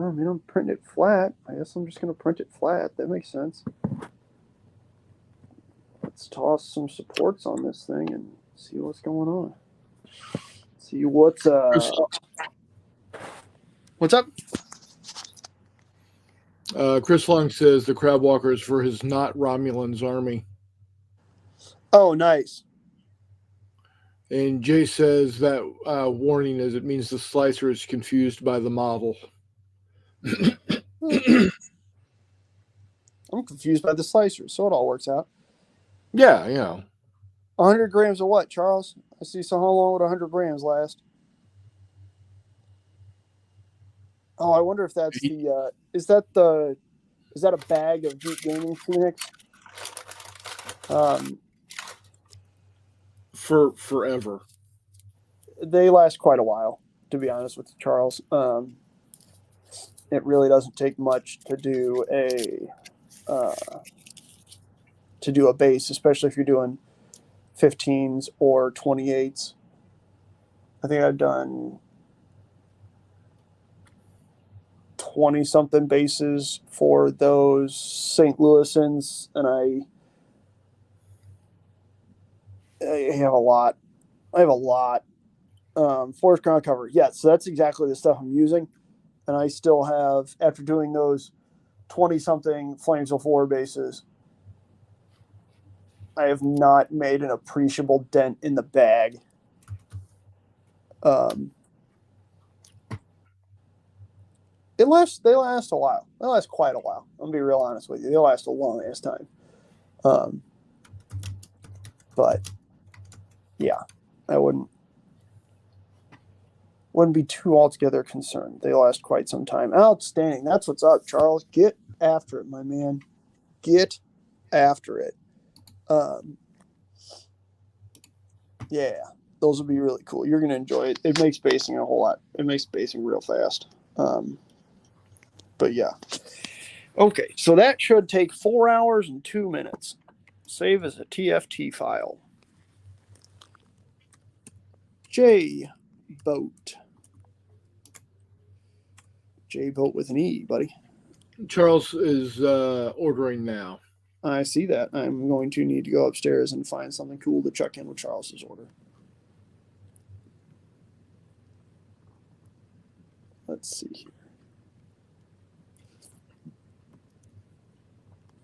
I mean, I'm printing it flat. I guess I'm just going to print it flat. That makes sense. Let's toss some supports on this thing and see what's going on. See what's up? Chris Long says the crab walker is for his not Romulan's army. Oh, nice. And Jay says that warning is it means the slicer is confused by the model. I'm confused by the slicer, so it all works out. Yeah. 100 grams of what, Charles? I see. So how long would 100 grams last? Oh, I wonder if that's the. Is that a bag of Deep Gaming Phoenix? For forever. They last quite a while, to be honest with you, Charles. It really doesn't take much to do a base, especially if you're doing 15s or 28s. I think I've done 20-something bases for those St. Louisans, and I have a lot. Forest ground cover. Yeah, so that's exactly the stuff I'm using. And I still have, after doing those 20-something Flames of 4 bases, I have not made an appreciable dent in the bag. They last a while. They last quite a while. I'm going to be real honest with you. They last a long ass time. But yeah, I wouldn't be too altogether concerned. They last quite some time. Outstanding. That's what's up, Charles. Get after it, my man. Get after it. Yeah, those will be really cool. You're going to enjoy it. It makes basing a whole lot. It makes basing real fast. But yeah. Okay, so that should take 4 hours and 2 minutes. Save as a TFT file. J-Boat. J-Boat with an E, buddy. Charles is ordering now. I see that. I'm going to need to go upstairs and find something cool to chuck in with Charles's order. Let's see here.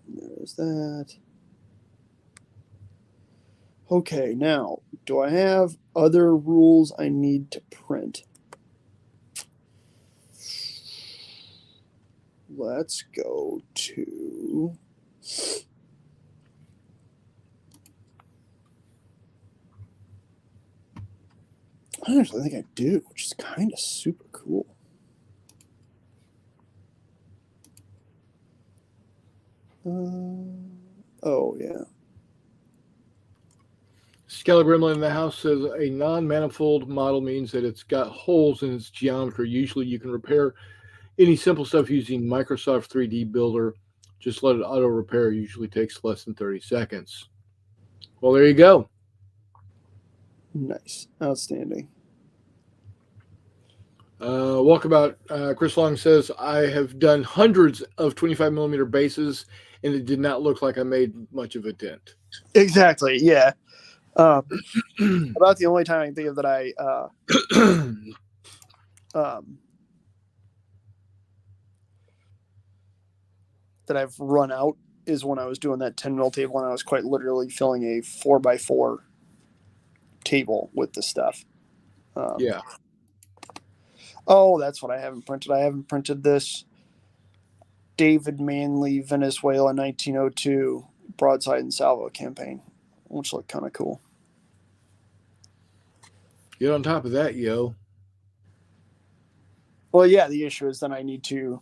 There's that. Okay, now, do I have other rules I need to print? Let's go to... I actually think I do, which is kind of super cool. Oh, yeah. Skeller Gremlin in the house says a non-manifold model means that it's got holes in its geometry. Usually you can repair any simple stuff using Microsoft 3D Builder. Just let it auto repair. Usually takes less than 30 seconds. Well, there you go. Nice. Outstanding. Walkabout, Chris Long says, I have done hundreds of 25mm bases, and it did not look like I made much of a dent. Exactly, yeah. About the only time I can think of that that I've run out is when I was doing that 10 mil table, and I was quite literally filling a 4x4 table with the stuff. Yeah. Oh, that's what I haven't printed. I haven't printed this David Manley, Venezuela, 1902 broadside and salvo campaign, which looked kind of cool. Get on top of that, yo. Well, yeah, the issue is then I need to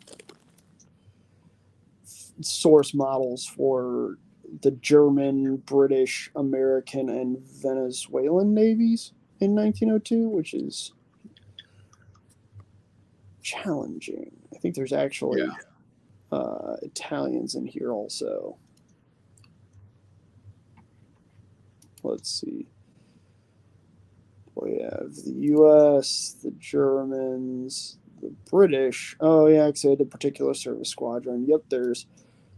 source models for the German, British, American, and Venezuelan navies in 1902, which is challenging. I think there's actually Italians in here also. Let's see. We have the U.S., the Germans, the British. Oh, yeah, because they had the particular service squadron. Yep, there's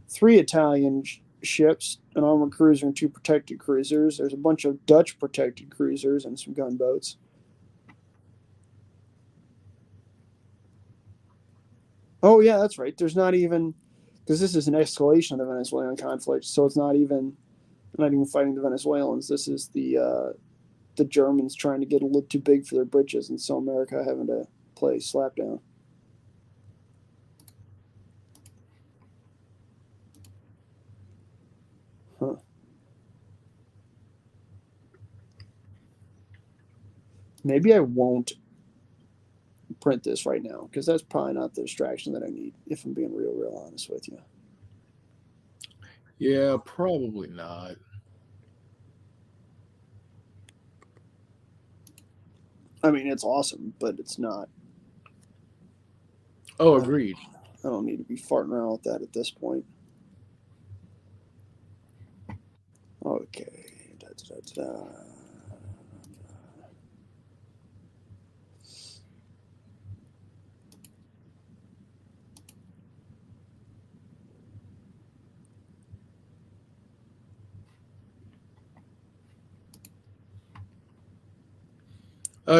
3 Italian ships, an armored cruiser and 2 protected cruisers. There's a bunch of Dutch protected cruisers and some gunboats. Oh, yeah, that's right. There's not even, because this is an escalation of the Venezuelan conflict, so it's not even fighting the Venezuelans. This is the Germans trying to get a little too big for their britches, and so America having to play slapdown. Huh. Maybe I won't print this right now, because that's probably not the distraction that I need, if I'm being real honest with you. Yeah, probably not. I mean, it's awesome, but it's not. Oh, agreed. I don't need to be farting around with that at this point. Okay.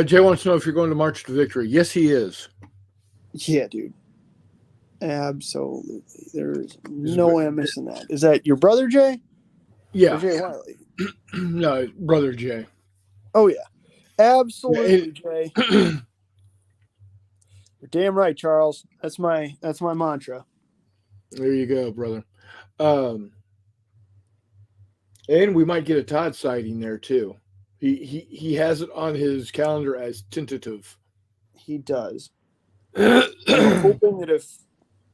Jay wants to know if you're going to March to Victory. Yes, he is. Yeah, dude. Absolutely. There's no way I'm missing that. Is that your brother, Jay? Yeah. Or Jay Wiley? No, brother Jay. Oh, yeah. Absolutely, Jay. You're damn right, Charles. That's my mantra. There you go, brother. And we might get a Todd sighting there too. He has it on his calendar as tentative. He does. I'm hoping that if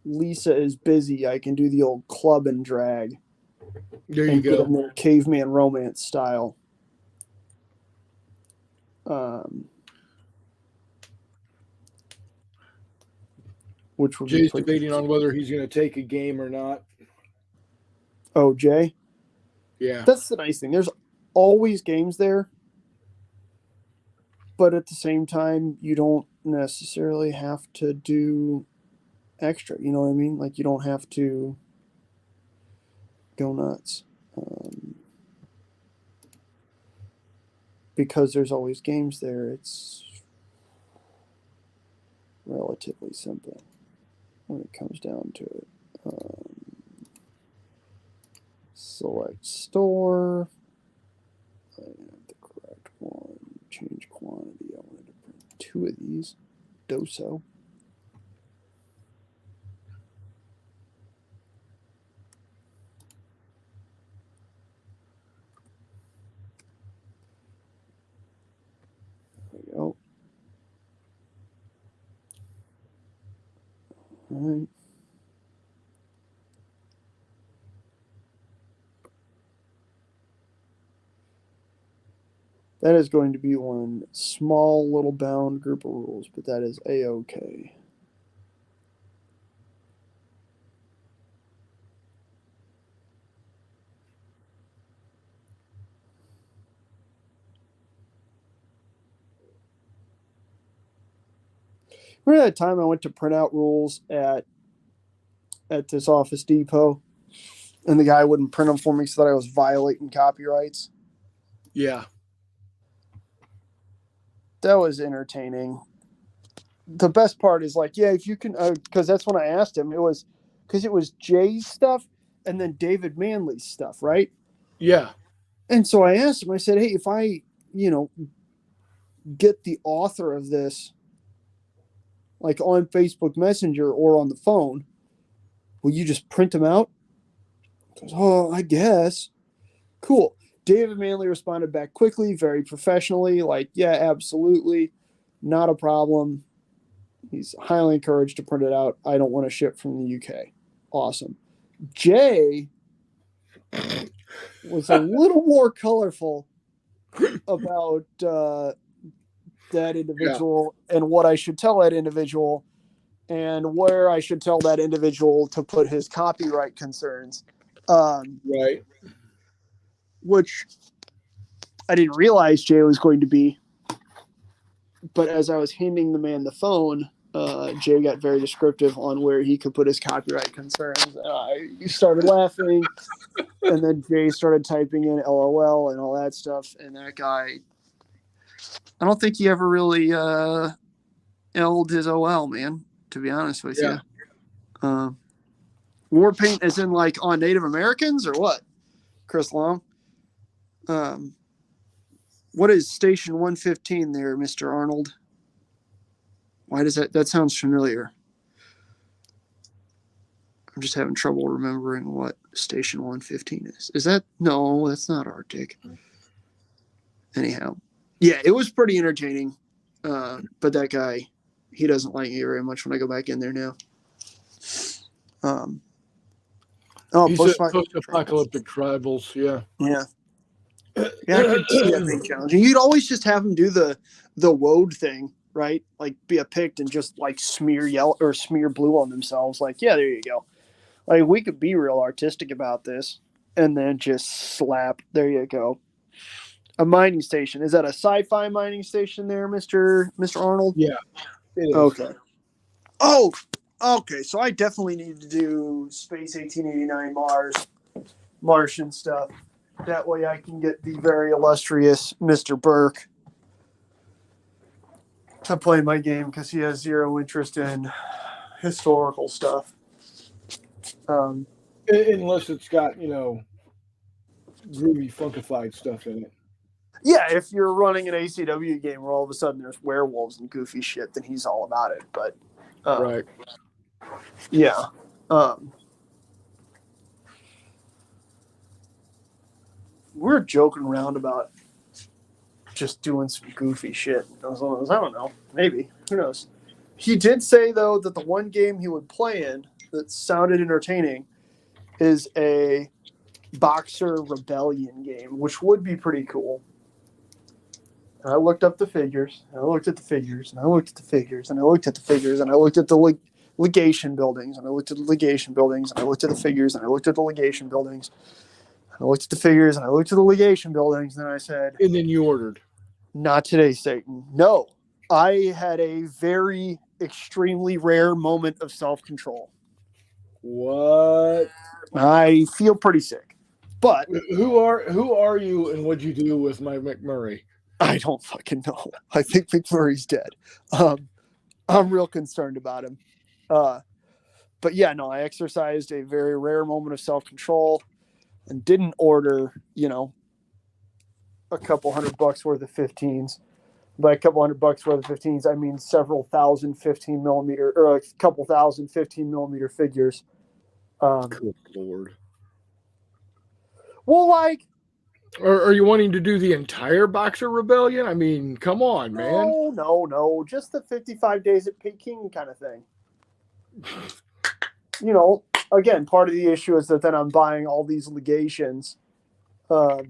Lisa is busy, I can do the old club and drag. There you go. Get in there caveman romance style. Which would Jay's debating on whether he's going to take a game or not. Oh, Jay? Yeah. That's the nice thing. There's always games there. But at the same time, you don't necessarily have to do extra. You know what I mean? Like, you don't have to go nuts. Because there's always games there, it's relatively simple when it comes down to it. Select store. I have the correct one. Change quantity. I wanted to print 2 of these. Doso. There we go. All right. That is going to be one small little bound group of rules, but that is A-okay. Remember that time I went to print out rules at this Office Depot, and the guy wouldn't print them for me so that I was violating copyrights? Yeah. That was entertaining. The best part is like, yeah, if you can, because that's when I asked him. It was because it was Jay's stuff and then David Manley's stuff, right? Yeah. And so I asked him, I said, hey, if I, get the author of this, like on Facebook Messenger or on the phone, will you just print them out? He goes, oh, I guess. Cool. David Manley responded back quickly, very professionally, like, yeah, absolutely, not a problem. He's highly encouraged to print it out. I don't want to ship from the UK. Awesome. Jay was a little more colorful about that individual and what I should tell that individual and where I should tell that individual to put his copyright concerns. Right. Which I didn't realize Jay was going to be. But as I was handing the man the phone, Jay got very descriptive on where he could put his copyright concerns. I started laughing, and then Jay started typing in LOL and all that stuff. And that guy, I don't think he ever really L'd his OL, man, to be honest with you. War paint as in like on Native Americans or what? Chris Long? What is Station 115 there, Mr. Arnold? Why does that sounds familiar? I'm just having trouble remembering what Station 115 is. Is that? No, that's not Arctic. Anyhow. Yeah, it was pretty entertaining. But that guy, he doesn't like me very much when I go back in there now. He said post-apocalyptic tribals, yeah. Yeah. Yeah, I could see that being challenging. You'd always just have them do the woad thing, right? Like be a Pict and just like smear yellow or smear blue on themselves. Like, yeah, there you go. Like we could be real artistic about this and then just slap. There you go. A mining station. Is that a sci-fi mining station there, Mr. Arnold? Yeah. It is. Okay. Oh, okay. So I definitely need to do Space 1889 Martian stuff. That way I can get the very illustrious Mr. Burke to play my game because he has zero interest in historical stuff. Unless it's got, groovy, funkified stuff in it. Yeah, if you're running an ACW game where all of a sudden there's werewolves and goofy shit, then he's all about it. But right. Yeah. We're joking around about just doing some goofy shit. I don't know. Maybe. Who knows? He did say, though, that the one game he would play in that sounded entertaining is a Boxer Rebellion game, which would be pretty cool. And I looked up the figures, and I looked at the figures, and I looked at the figures, and I looked at the figures, and I looked at the legation buildings, and I looked at the legation buildings, and I looked at the figures, and I looked at the legation buildings. I looked at the figures, and I looked at the legation buildings, and I said... And then you ordered. Not today, Satan. No. I had a very extremely rare moment of self-control. What? I feel pretty sick. But... Who are you, and what'd you do with my McMurray? I don't fucking know. I think McMurray's dead. I'm real concerned about him. But yeah, no, I exercised a very rare moment of self-control and didn't order, a couple $100 worth of 15s. By a couple $100 worth of 15s, I mean several thousand 15 millimeter or a couple thousand 15 millimeter figures. Good Lord. Well, like, are you wanting to do the entire Boxer Rebellion? I mean, come on, man. No. Just the 55 days at Peking kind of thing. Again, part of the issue is that then I'm buying all these legations. It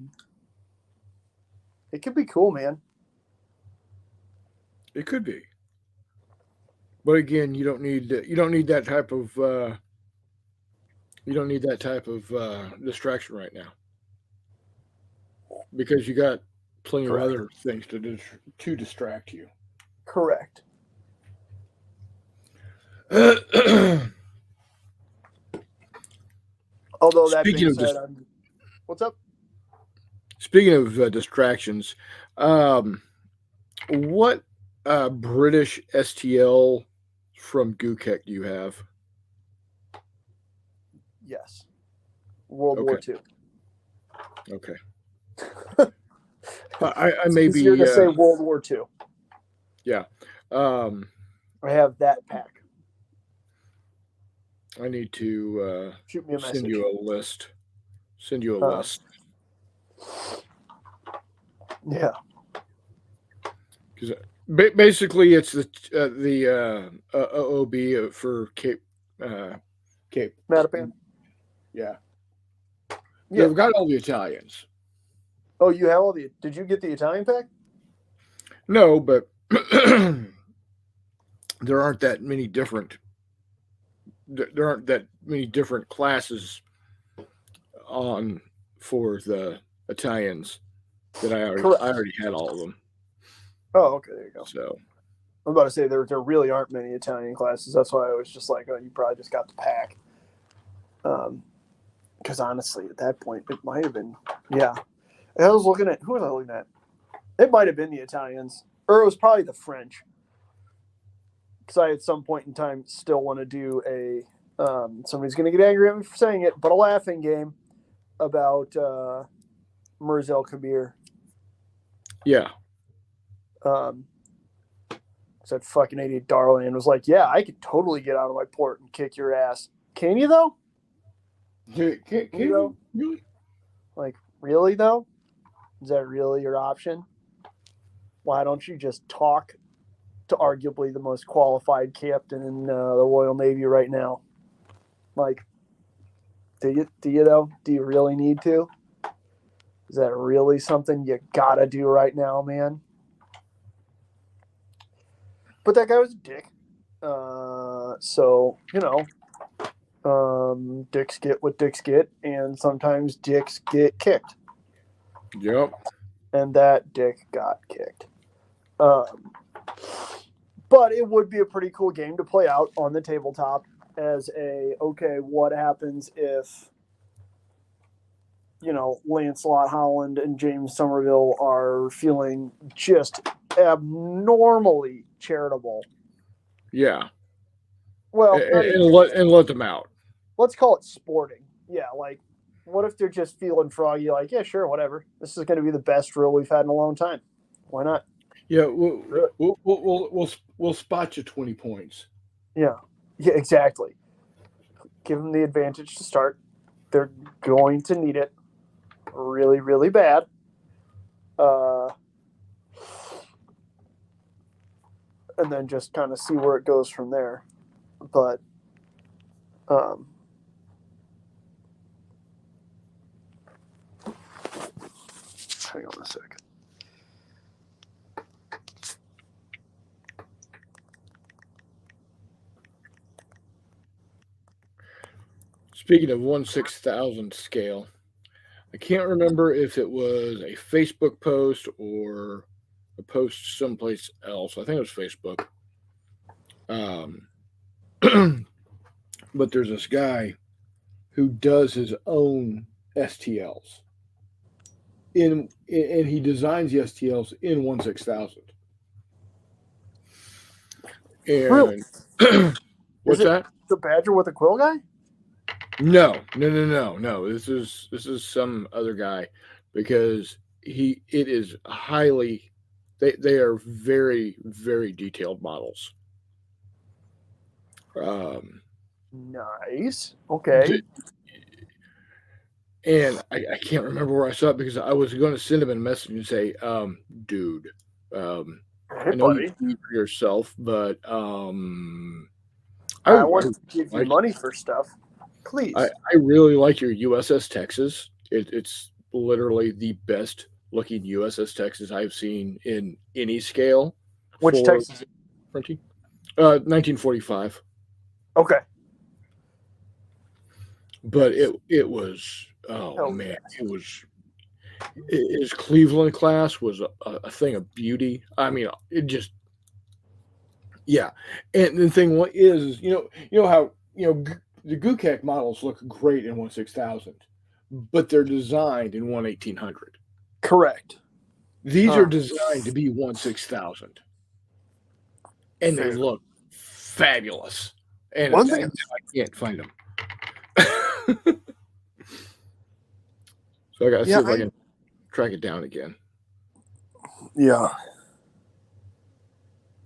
could be cool, man. It could be. But again, you don't need that type of distraction right now. Because you got plenty of other things to distract you. Correct. Although that being said, what's up? Speaking of distractions, what British STL from Gukek do you have? Yes. World War II. Okay. I may be easier to say World War II. Yeah. I have that pack. I need to shoot me a send you a list. Send you a list. Yeah. Because basically, it's the OOB for Cape Mattapan. Yeah. They've got all the Italians. Oh, you have all the? Did you get the Italian pack? No, but there aren't that many different. There aren't that many different classes on for the Italians that I already had all of them. Oh, okay, there you go. So I'm about to say there really aren't many Italian classes. That's why I was just like, oh, you probably just got the pack. Because honestly, at that point, it might have been, yeah. I was looking at, who was I looking at? It might have been the Italians, or it was probably the French. Because I, at some point in time, still want to do a, somebody's going to get angry at me for saying it, but a laughing game about Mirza Kabir. Yeah. That fucking idiot Darlan was like, yeah, I could totally get out of my port and kick your ass. Can you, though? Can you? Really? Like, really, though? Is that really your option? Why don't you just talk to arguably the most qualified captain in the Royal Navy right now? Like, do you though? Do you really need to? Is that really something you gotta do right now, man? But that guy was a dick. So, dicks get what dicks get, and sometimes dicks get kicked. Yep. And that dick got kicked. But it would be a pretty cool game to play out on the tabletop as okay, what happens if, Lancelot Holland and James Somerville are feeling just abnormally charitable. Yeah. Well, and let them out. Let's call it sporting. Yeah, like, what if they're just feeling froggy? Like, yeah, sure, whatever. This is going to be the best drill we've had in a long time. Why not? Yeah, we'll spot you 20 points. Yeah, exactly. Give them the advantage to start. They're going to need it really, really bad. And then just kind of see where it goes from there. But hang on a sec. Speaking of 1/6000 scale, I can't remember if it was a Facebook post or a post someplace else. I think it was Facebook. But there's this guy who does his own STLs. And he designs the STLs in 1/6000. And really? What's that? The Badger with a quill guy? No. This is some other guy, because it is highly, they are very, very detailed models. Nice. Okay. And I can't remember where I saw it, because I was going to send him a message and say, dude, I know you do for yourself, but I want to give you money for stuff. Please. I really like your USS Texas. It's literally the best looking USS Texas I've seen in any scale. Which Texas? 1945. Okay. But it was, man, it was, his Cleveland class was a thing of beauty. I mean, it just, yeah. And the thing is, how, the Gukek models look great in 1/6000, but they're designed in 1/1800. Correct. These are designed to be 1/6000, and they look fabulous. And one thing I can't find them, so I gotta see if I can track it down again. Yeah.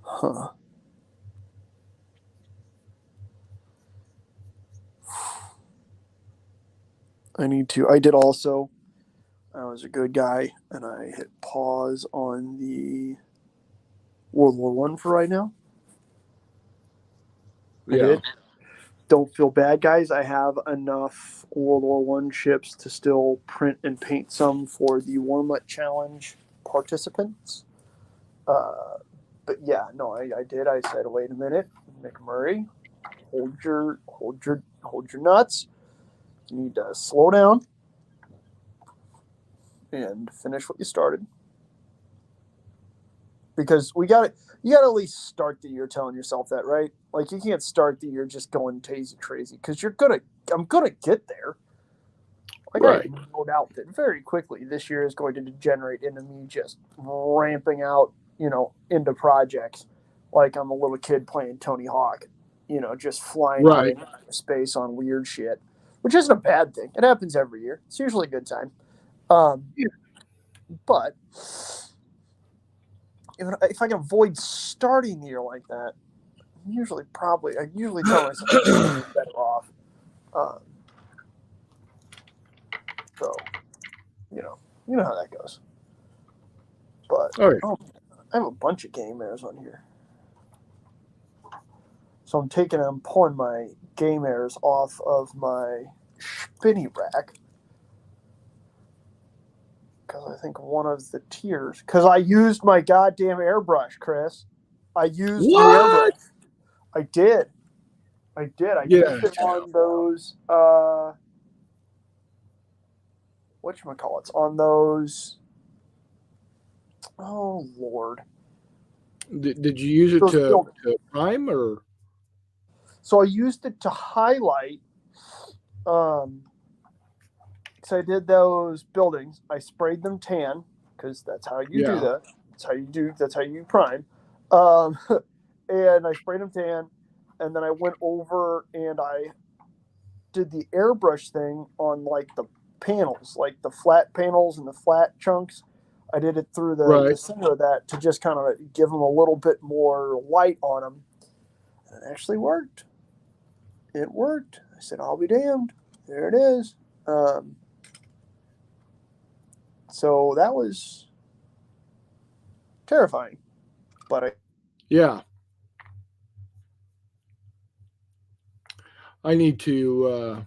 Huh. I did also I was a good guy, and I hit pause on the World War One for right now. I did. Don't feel bad, guys. I have enough World War One ships to still print and paint some for the Warm-Up Challenge participants. But yeah, no, I did. I said, wait a minute, McMurray, hold your nuts. You need to slow down and finish what you started. Because you got to at least start the year telling yourself that, right? Like, you can't start the year just going tasty crazy, because I'm gonna get there. Like, right. I have no doubt that very quickly this year is going to degenerate into me just ramping out, into projects like I'm a little kid playing Tony Hawk, just flying out into space on weird shit, which isn't a bad thing. It happens every year. It's usually a good time. But if I can avoid starting the year like that, I usually tell myself I'm better off. So, you know how that goes. But I have a bunch of game airs on here. So I'm pulling my game airs off of my spinny rack. Because I think one of the tiers, because I used my goddamn airbrush, Chris. I used the airbrush. I did. I used it on those, whatchamacallits, on those, oh, Lord. Did you use it to prime, or? So I used it to highlight, because I did those buildings. I sprayed them tan, because that's how you do that. That's how you prime. And I sprayed them tan, and then I went over and I did the airbrush thing on like the panels, like the flat panels and the flat chunks. I did it through the center of that to just kind of give them a little bit more light on them. And it actually worked. It worked. I said, I'll be damned. There it is. So that was terrifying. But I need to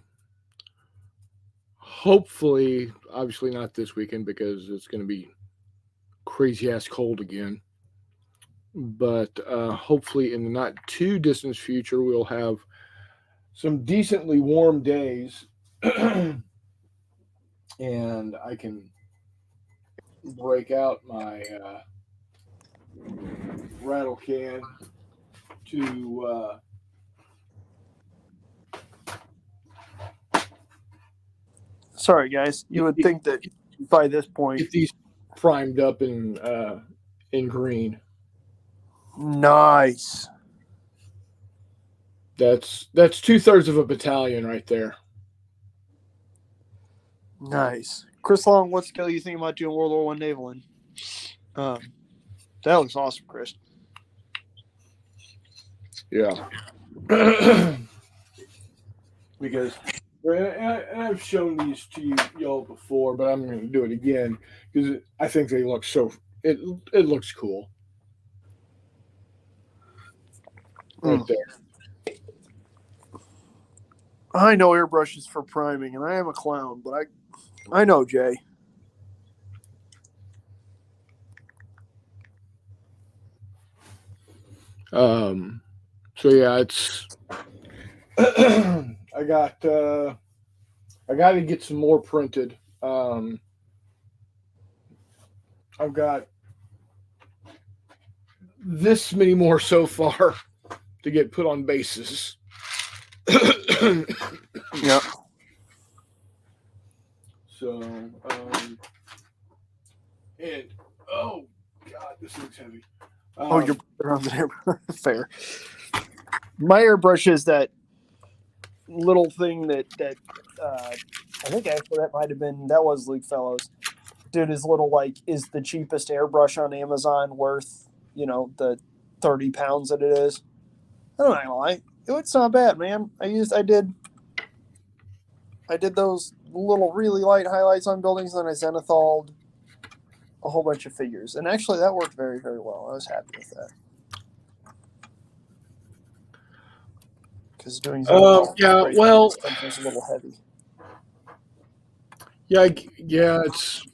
hopefully, obviously not this weekend because it's going to be crazy ass cold again. But hopefully in the not too distant future, we'll have some decently warm days and I can break out my rattle can to sorry guys, you would think that by this point get these primed up in green. Nice. That's 2/3 of a battalion right there. Nice. Chris Long, what skill you think about doing World War I naval in? That looks awesome, Chris. Yeah. Because and I've shown these to y'all before, but I'm going to do it again because I think they look it looks cool. Right there. I know airbrushes for priming, and I am a clown, but I know, Jay. So yeah, it's I got to get some more printed. I've got this many more so far to get put on bases. Yep. So, and oh god, this looks heavy. You're around there. Fair. My airbrush is that little thing that I think actually that was Luke Fellows. Dude, his little is the cheapest airbrush on Amazon worth, the 30 pounds that it is. I don't know why. It's not bad, man. I I did those little really light highlights on buildings, and then I zenithaled a whole bunch of figures. And actually, that worked very, very well. I was happy with that. Because doing zenithal was a little heavy. Yeah, it's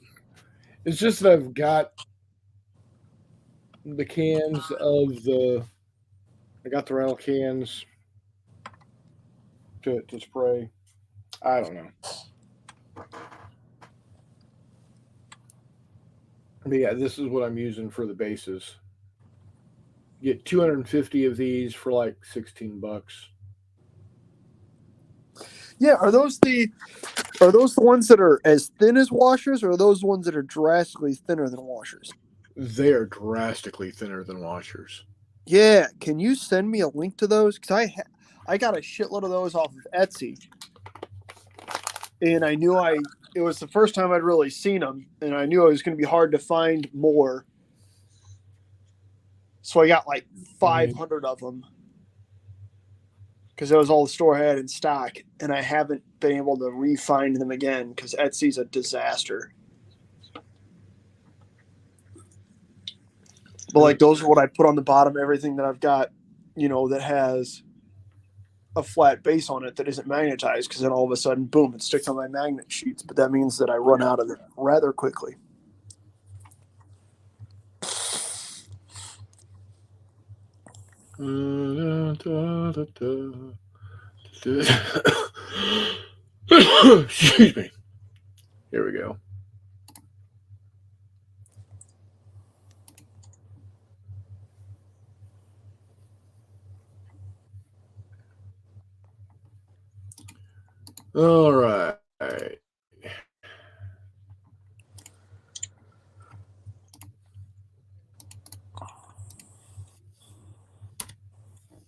just that I've got the cans of I got the rental cans to spray. I don't know. But yeah, this is what I'm using for the bases. You get 250 of these for like $16. Yeah, are those the ones that are as thin as washers, or are those ones that are drastically thinner than washers? They are drastically thinner than washers. Yeah, can you send me a link to those? Because I got a shitload of those off of Etsy, and I knew it was the first time I'd really seen them, and I knew it was going to be hard to find more. So I got like 500 of them because that was all the store had in stock, and I haven't been able to re-find them again because Etsy's a disaster. But like those are what I put on the bottom of everything that I've got, that has a flat base on it that isn't magnetized, because then all of a sudden, boom, it sticks on my magnet sheets. But that means that I run out of it rather quickly. Excuse me. Here we go. All right.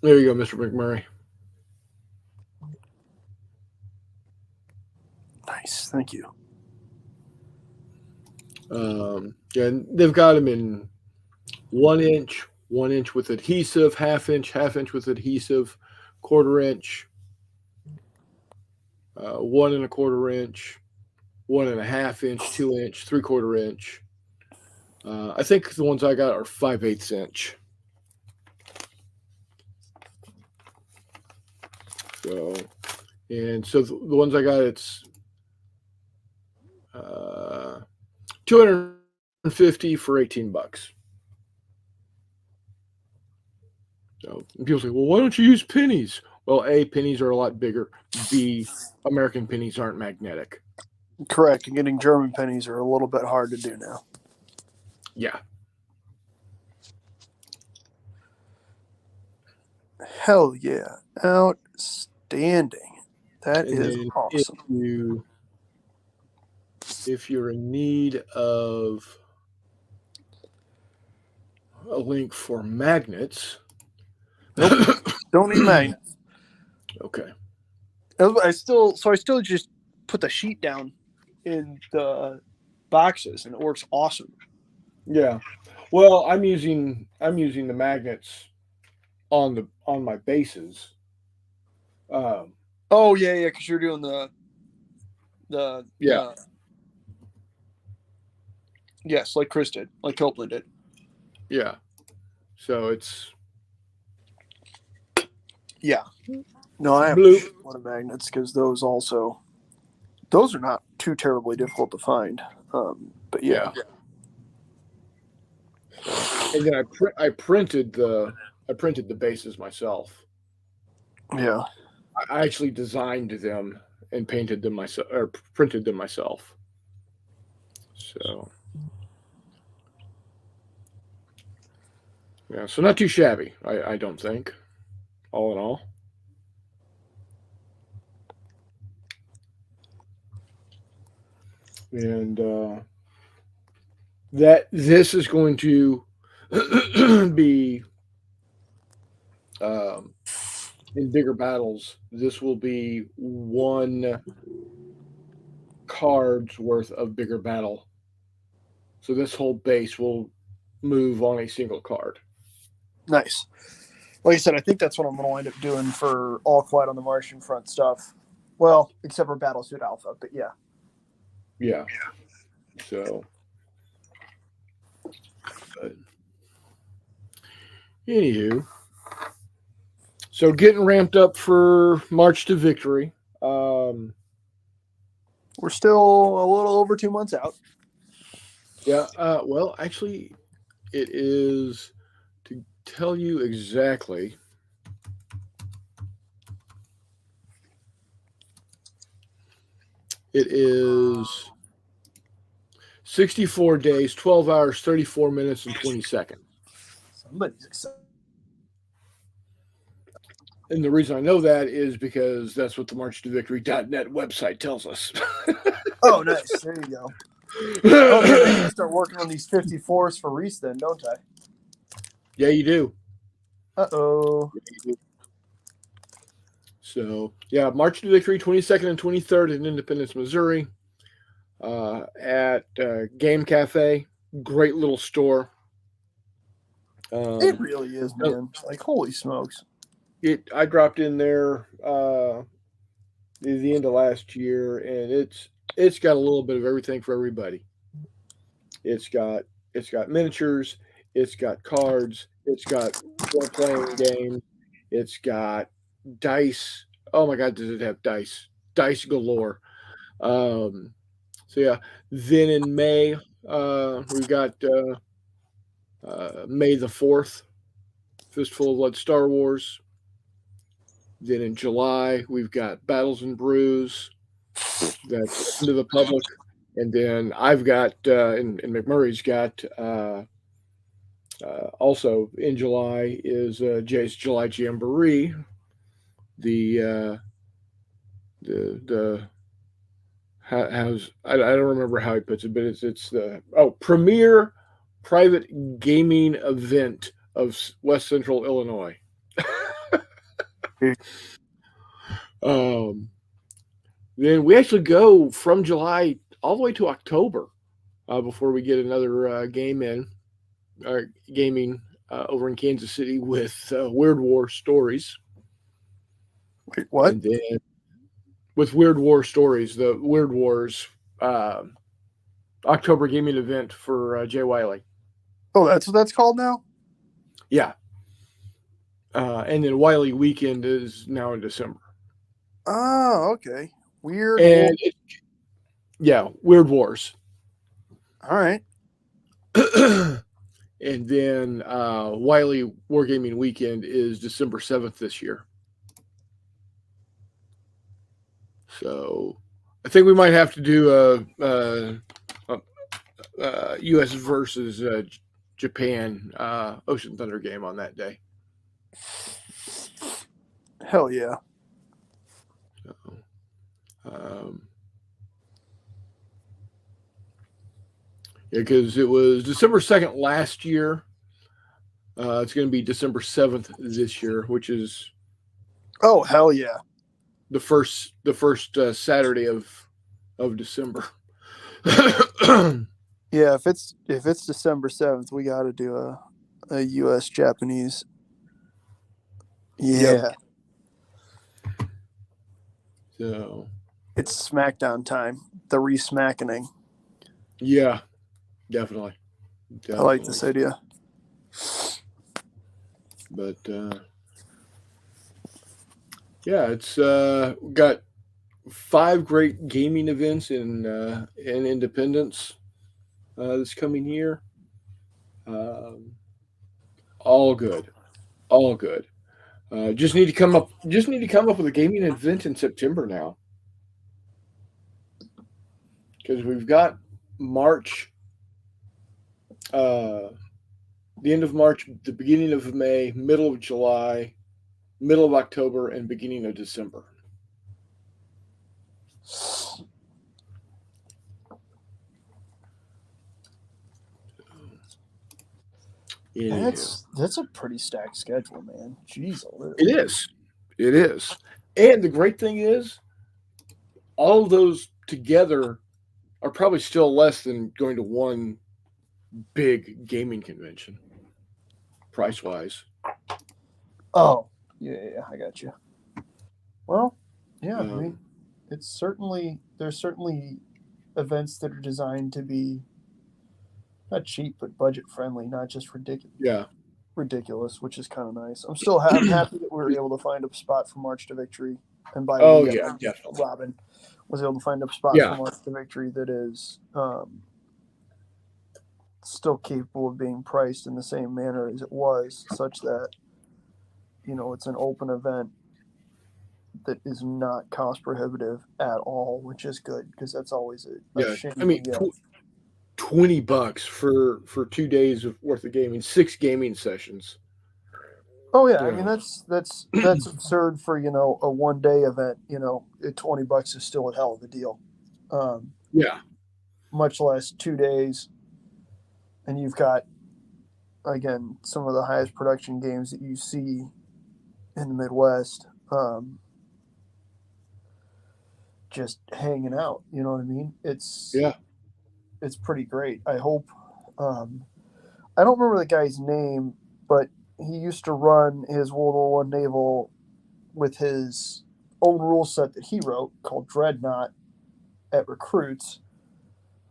There you go, Mr. McMurray. Nice. Thank you. Yeah, they've got them in 1 inch, 1 inch with adhesive, half inch with adhesive, 1/4 inch, 1 1/4 inch, 1 1/2 inch, 2 inch, 3/4 inch. I think the ones I got are 5/8 inch. So the ones I got, it's 250 for $18. So people say, well, why don't you use pennies? Well, A, pennies are a lot bigger. B, American pennies aren't magnetic. Correct. And getting German pennies are a little bit hard to do now. Yeah. Hell yeah. Outstanding. That is awesome. If you're in need of a link for magnets. Nope. Don't need magnets. Okay. I still just put the sheet down in the boxes, and it works awesome. Yeah. Well, I'm using the magnets on my bases. Oh yeah, because you're doing the yeah. Yes, like Chris did, like Copeland did. Yeah. So it's. Yeah. No, I have a lot of magnets because those are not too terribly difficult to find. But yeah. And then I printed the bases myself. Yeah. I actually designed them and painted them myself, or printed them myself. So. Yeah, so not too shabby, I don't think, all in all. And this is going to be in bigger battles. This will be 1 card's worth of bigger battle. So this whole base will move on a single card. Nice. Like I said, I think that's what I'm going to wind up doing for All Quiet on the Martian front stuff. Well, except for Battlesuit Alpha, but yeah. Yeah. So, but anywho, so getting ramped up for March to Victory. We're still a little over 2 months out. Yeah. Well, actually, it is, to tell you exactly. It is 64 days, 12 hours, 34 minutes, and 20 seconds. Somebody's excited. And the reason I know that is because that's what the MarchToVictory.net website tells us. Oh, nice. There you go. Oh, yeah, I need to start working on these 54s for Reese then, don't I? Yeah, you do. Uh-oh. So, yeah, March to Victory, 22nd and 23rd in Independence, Missouri, at Game Cafe. Great little store. It really is, man. Like, holy smokes. I dropped in there the end of last year, and it's got a little bit of everything for everybody. It's got miniatures, it's got cards, it's got role-playing games, it's got dice. Oh my God, does it have dice? Dice galore. So yeah. Then in May, we've got May the 4th, Fistful of Blood Star Wars. Then in July, we've got Battles and Brews. That's into the public. And then I've got, and McMurray's got, also in July is Jay's July Jamboree. The how's I don't remember how he puts it, but it's the premier private gaming event of West Central Illinois. Then we actually go from July all the way to October before we get another gaming over in Kansas City with Weird War Stories. Wait, what? And then with Weird War Stories, the Weird Wars October gaming event for Jay Wiley. Oh, that's what that's called now? Yeah. And then Wiley Weekend is now in December. Oh, okay. Weird. Weird Wars. All right. And then Wiley Wargaming Weekend is December 7th this year. So I think we might have to do a U.S. versus Japan Ocean Thunder game on that day. Hell yeah. Because it was December 2nd last year. It's going to be December 7th this year, which is hell yeah, the first Saturday of December. Yeah, if it's December 7th, we got to do a U.S. Japanese. Yeah. Yep. So it's SmackDown time. The re-smackening. Yeah, definitely. I like this idea. But it's got 5 great gaming events in Independence this coming year. All good. Just need to come up with a gaming event in September now. Because we've got March, the end of March, the beginning of May, middle of July, middle of October, and beginning of December. That's a pretty stacked schedule, man. Jeez, It is. And the great thing is, all of those together are probably still less than going to one big gaming convention, price wise. Oh, yeah, I got you. Well, yeah, I mean, there's certainly events that are designed to be not cheap but budget friendly, not just ridiculous. Yeah. Ridiculous, which is kind of nice. I'm happy that we were able to find a spot for March to Victory, and by definitely. Robin was able to find a spot for March to Victory that is still capable of being priced in the same manner as it was, such that it's an open event that is not cost prohibitive at all, which is good because that's always a shame. I mean, $20 for 2 days worth of gaming, 6 gaming sessions. Oh yeah, I mean that's absurd for a 1 day event. $20 is still a hell of a deal. Much less 2 days, and you've got again some of the highest production games that you see in the Midwest. Just hanging out, you know what I mean? It's pretty great. I hope. I don't remember the guy's name, but he used to run his World War I naval with his own rule set that he wrote called Dreadnought at Recruits.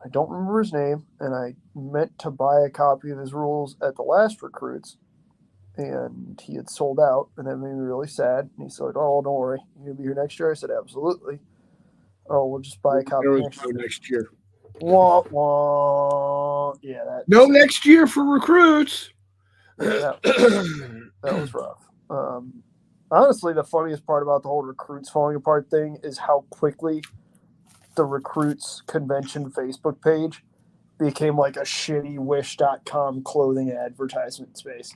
I don't remember his name, and I meant to buy a copy of his rules at the last Recruits, and he had sold out, and that made me really sad. And he said, "Oh, don't worry, you're gonna be here next year." I said, "Absolutely." "Oh, we'll just buy a copy next year." Wah, wah. Yeah, next year for Recruits. That was rough. Honestly, the funniest part about the whole Recruits falling apart thing is how quickly the Recruits convention Facebook page became like a shitty Wish.com clothing advertisement space.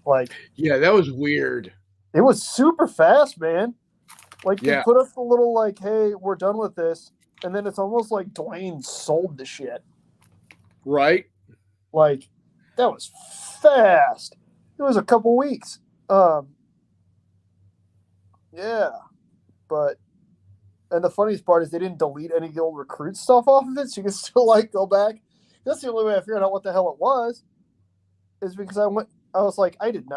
That was weird. It was super fast, man. They put up the little "Hey, we're done with this," and then it's almost like Dwayne sold the shit. Right. That was fast. It was a couple weeks. And the funniest part is they didn't delete any of the old Recruit stuff off of it, so you can still go back. That's the only way I figured out what the hell it was. Is because I was like, I didn't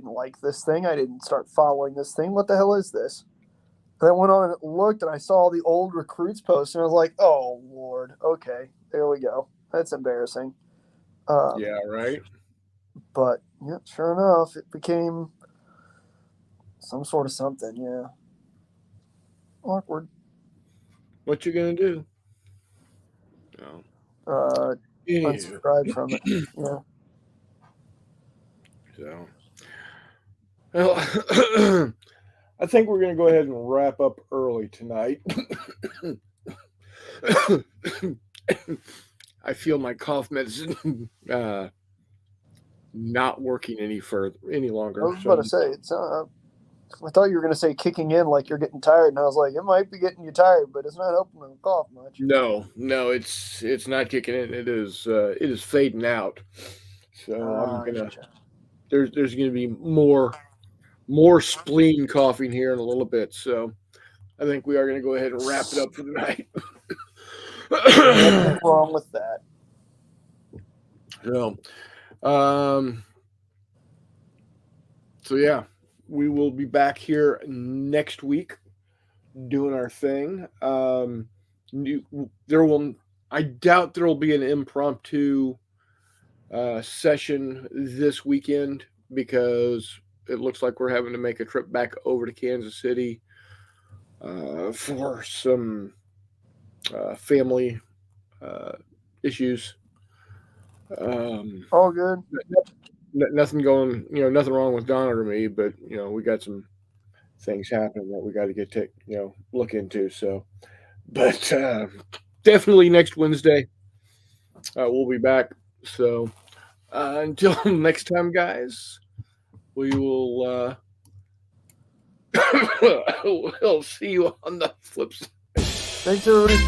like this thing. I didn't start following this thing. What the hell is this? And I went on and looked, and I saw the old Recruits post, and I was like, oh Lord, okay, there we go. That's embarrassing. Right. But sure enough, it became some sort of something. Yeah. Awkward. What you gonna do? Unsubscribe from it. Yeah. So, well, I think we're gonna go ahead and wrap up early tonight. I feel my cough medicine not working any longer. I was about to say it's. I thought you were going to say kicking in like you're getting tired, and I was like, it might be getting you tired, but it's not helping the cough much. No, it's not kicking in. It is fading out. So I'm gonna. There's gonna be more spleen coughing here in a little bit. So I think we are gonna go ahead and wrap it up for the night. Nothing wrong with that. No. So yeah, we will be back here next week doing our thing. I doubt there will be an impromptu session this weekend because it looks like we're having to make a trip back over to Kansas City for some family issues. All good. Nothing going, nothing wrong with Donna or me, but we got some things happening that we got to get look into. So, but definitely next Wednesday we'll be back. So until next time, guys, we will we'll see you on the flip side. Thanks, everybody.